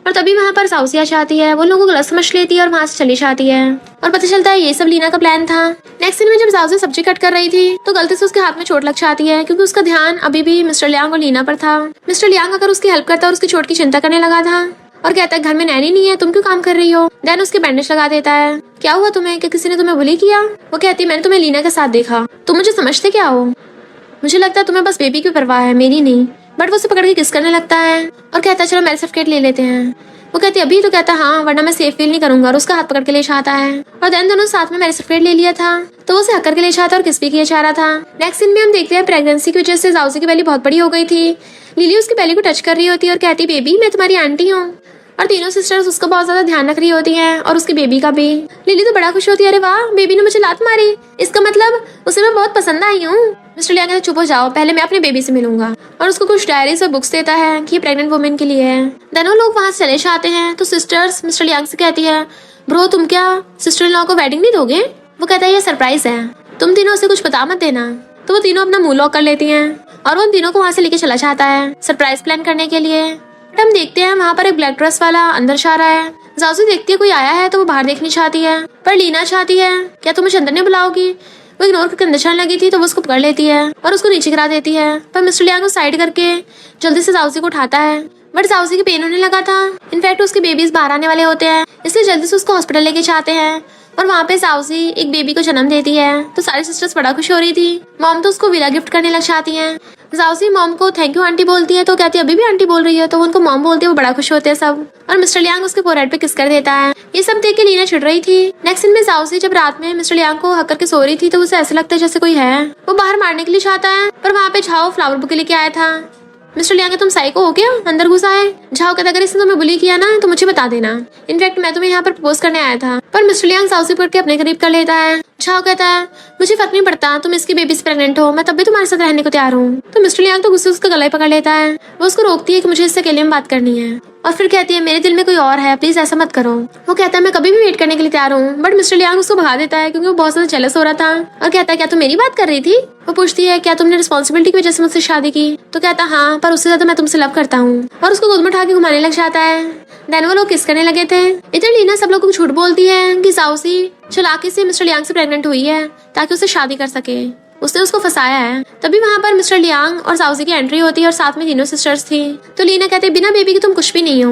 और तभी वहाँ पर जाउसी आ जाती है। वो लोगों को गलत समझ लेती है और वहाँ से चली जाती है और पता चलता है ये सब लीना का प्लान था। नेक्स्ट सीन में जब जाउसी सब्जी कट कर रही थी तो गलती से उसके हाथ में चोट लग जाती है, क्योंकि उसका ध्यान अभी भी मिस्टर लियांग और लीना पर था। मिस्टर लियांग अगर उसकी हेल्प करता और उसकी चोट की चिंता करने लगा था और कहता है घर में नैनी नहीं है, तुम क्यों काम कर रही हो। देन उसके बैंडेज लगा देता है। क्या हुआ तुम्हें, कि किसी ने तुम्हें बुली किया? वो कहती है मैंने तुम्हें लीना के साथ देखा, तुम मुझे समझते क्या हो? मुझे लगता है तुम्हें बस बेबी की परवाह है, मेरी नहीं। बट वो उसे पकड़ के किस करने लगता है और कहता है चलो मैरिज सर्टिफिकेट ले लेते हैं। वो कहती है अभी? तो कहता है हाँ, वरना मैं सेफ फील नहीं करूंगा, और उसका हाथ पकड़ के ले जाता है। और देन दोनों साथ में मैरिज सर्टिफिकेट ले लिया था, तो वो उसे हक करके ले जाता और किस भी किया जा रहा था। नेक्स्ट सीन में हम देखते हैं प्रेगनेंसी की वजह से जाउसी की बेली बहुत बड़ी हो गई थी। लिली उसकी बेली को टच कर रही होती है और कहती बेबी मैं तुम्हारी आंटी हूँ। और तीनों सिस्टर्स उसका बहुत ज्यादा ध्यान रख रही होती हैं और उसके बेबी का भी। लिली तो बड़ा खुश होती है, अरे वाह बेबी ने मुझे लात मारी, इसका मतलब उसे मैं बहुत पसंद आई हूँ। मिस्टर लियांग कहता चुप हो जाओ, पहले मैं अपने बेबी से मिलूंगा, और उसको कुछ डायरीज और बुक्स देता है कि ये प्रेग्नेंट वुमेन के लिए है। दोनों लोग वहाँ से चले जाते हैं तो सिस्टर्स मिस्टर लियांग से कहती है ब्रो तुम क्या सिस्टर इन लॉ को वेडिंग नहीं दोगे? वो कहता है ये सरप्राइज है, तुम तीनों उसे कुछ बता मत देना। तो वो तीनों अपना मुंह लॉक कर लेती हैं और वो उन तीनों को वहाँ से लेके चला जाता है सरप्राइज प्लान करने के लिए। हम देखते हैं वहाँ पर एक ब्लैक ड्रेस वाला अंदर जा रहा है। जाउसी देखती है कोई आया है तो वो बाहर देखनी चाहती है, पर लीना चाहती है क्या तुम मुझे अंदर नहीं बुलाओगी? वो इग्नोर करके अंदर जाने लगी थी तो वो उसको पकड़ लेती है और उसको नीचे गिरा देती है। पर मिस्टर लियांग को साइड करके जल्दी से जाउसी को उठाता है, बट जाउसी के पेन होने लगा था। इनफैक्ट उसके बेबीज बाहर आने वाले होते हैं, इसलिए जल्दी से उसको हॉस्पिटल लेके जाते हैं और वहाँ पे जाउसी एक बेबी को जन्म देती है। तो सारी सिस्टर्स बड़ा खुश हो रही थी। मॉम तो उसको विला गिफ्ट करने लग जाती हैं। जाउसी मॉम को थैंक यू आंटी बोलती है तो कहती है अभी भी आंटी बोल रही है, तो उनको मॉम बोलती है। वो बड़ा खुश होते हैं सब और मिस्टर लियांग उसके फोरहेड पे किस कर देता है। ये सब देख के लीना चिढ़ रही थी। नेक्स्ट सीन में जाउसी जब रात में मिस्टर लियांग को हक करके सो रही थी तो उसे ऐसा लगता है जैसे कोई है। वो बाहर मारने के लिए चाहता है, पर वहाँ पे झाओ फ्लावर बुके लेके आया था। मिस्टर लियांग तुम साइको हो क्या, अंदर घुसा है? झाओ कहता अगर इसने तुम्हें बुली किया ना तो मुझे बता देना, इनफैक्ट मैं तुम्हें यहाँ पर प्रपोज करने आया था। पर मिस्टर लियांग जाउसी पकड़ के अपने करीब कर लेता है। झाओ कहता है मुझे फर्क नहीं पड़ता, तुम इसकी बेबी से प्रेग्नेंट हो, मैं तब भी तुम्हारे साथ रहने को तैयार हूँ। तो मिस्टर लियांग तो गुस्से उसका गला ही पकड़ लेता है। वो उसको रोकती है कि मुझे इससे अकेले में बात करनी है और फिर कहती है मेरे दिल में कोई और है, प्लीज ऐसा मत करो। वो कहता है मैं कभी भी वेट करने के लिए तैयार हूँ, बट मिस्टर लियांग उसको भगा देता है क्योंकि वो बहुत ज्यादा जेलस हो रहा था और कहता है क्या तुम मेरी बात कर रही थी? वो पूछती है क्या तुमने रिस्पॉन्सिबिलिटी की वजह से मुझसे शादी की? तो कहता हाँ, पर उससे ज्यादा मैं तुमसे लव करता हूँ, और उसको गोद में उठा के घुमाने लग जाता है। देन वो लोग किस करने लगे थे। इधर लीना सब लोगों को झूठ बोलती है कि जाउसी चालाकी से मिस्टर लियांग से प्रेग्नेंट हुई है ताकि उससे शादी कर सके, उसने उसको फंसाया है। तभी वहाँ पर मिस्टर लियांग और जाउसी की एंट्री होती है और साथ में तीनों सिस्टर्स थी। तो लीना कहते बिना बेबी के तुम कुछ भी नहीं हो।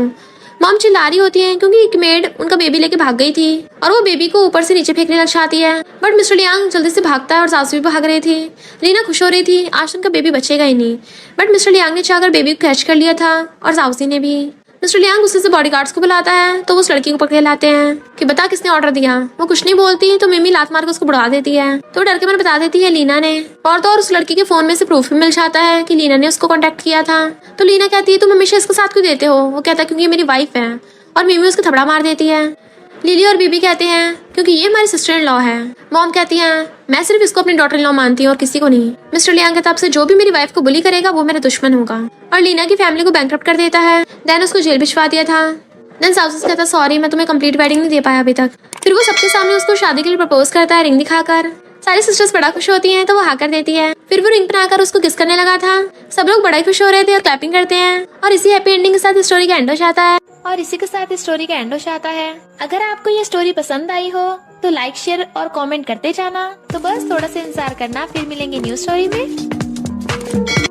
मॉम चिल्ला रही होती है क्योंकि एक मेड उनका बेबी लेके भाग गई थी और वो बेबी को ऊपर से नीचे फेंकने लग जाती है, बट मिस्टर लियांग जल्दी से भागता है और जाउसी भी भाग रही थी। लीना खुश हो रही थी आज उनका बेबी बचेगा ही नहीं, बट मिस्टर लियांग ने चाहकर बेबी को कैच कर लिया था और जाउसी ने भी। मिस्टर लियांग गुस्से से बॉडीगार्ड्स को बुलाता है तो वो उस लड़की को पकड़ लाते हैं कि बता किसने ऑर्डर दिया। वो कुछ नहीं बोलती तो मिमी लात मार के उसको बुढ़ा देती है, तो डर के मन बता देती है लीना ने। और तो और उस लड़की के फोन में से प्रूफ भी मिल जाता है कि लीना ने उसको कांटेक्ट किया था। तो लीना कहती है तुम हमेशा इसके साथ क्यों देते हो? वो कहता है क्योंकि ये मेरी वाइफ है, और मिमी उसको थपड़ा मार देती है। लिली और बीबी कहते हैं क्योंकि ये हमारी सिस्टर इन लॉ है। मॉम कहती है मैं सिर्फ इसको अपनी डॉटर इन लॉ मानती हूँ और किसी को नहीं। मिस्टर लियांग कहता है जो भी मेरी वाइफ को बुली करेगा वो मेरा दुश्मन होगा, और लीना की फैमिली को बैंकरप्ट कर देता है। देन उसको जेल भिजवा दिया था। देन जाउसी कहता सॉरी मैं तुम्हें कंप्लीट वेडिंग नहीं दे पाया अभी तक। फिर वो सबके सामने उसको शादी के लिए प्रपोज करता है रिंग दिखाकर। सारी सिस्टर्स बड़ा खुश होती हैं तो वो हाँ कर देती है। फिर वो रिंग पहनाकर उसको किस करने लगा था। सब लोग बड़ा ही खुश हो रहे थे और क्लैपिंग करते हैं, और इसी हैप्पी एंडिंग के साथ स्टोरी का एंड हो जाता है। अगर आपको ये स्टोरी पसंद आई हो तो लाइक शेयर और कमेंट करते जाना। तो बस थोड़ा सा इंतजार करना, फिर मिलेंगे न्यू स्टोरी में।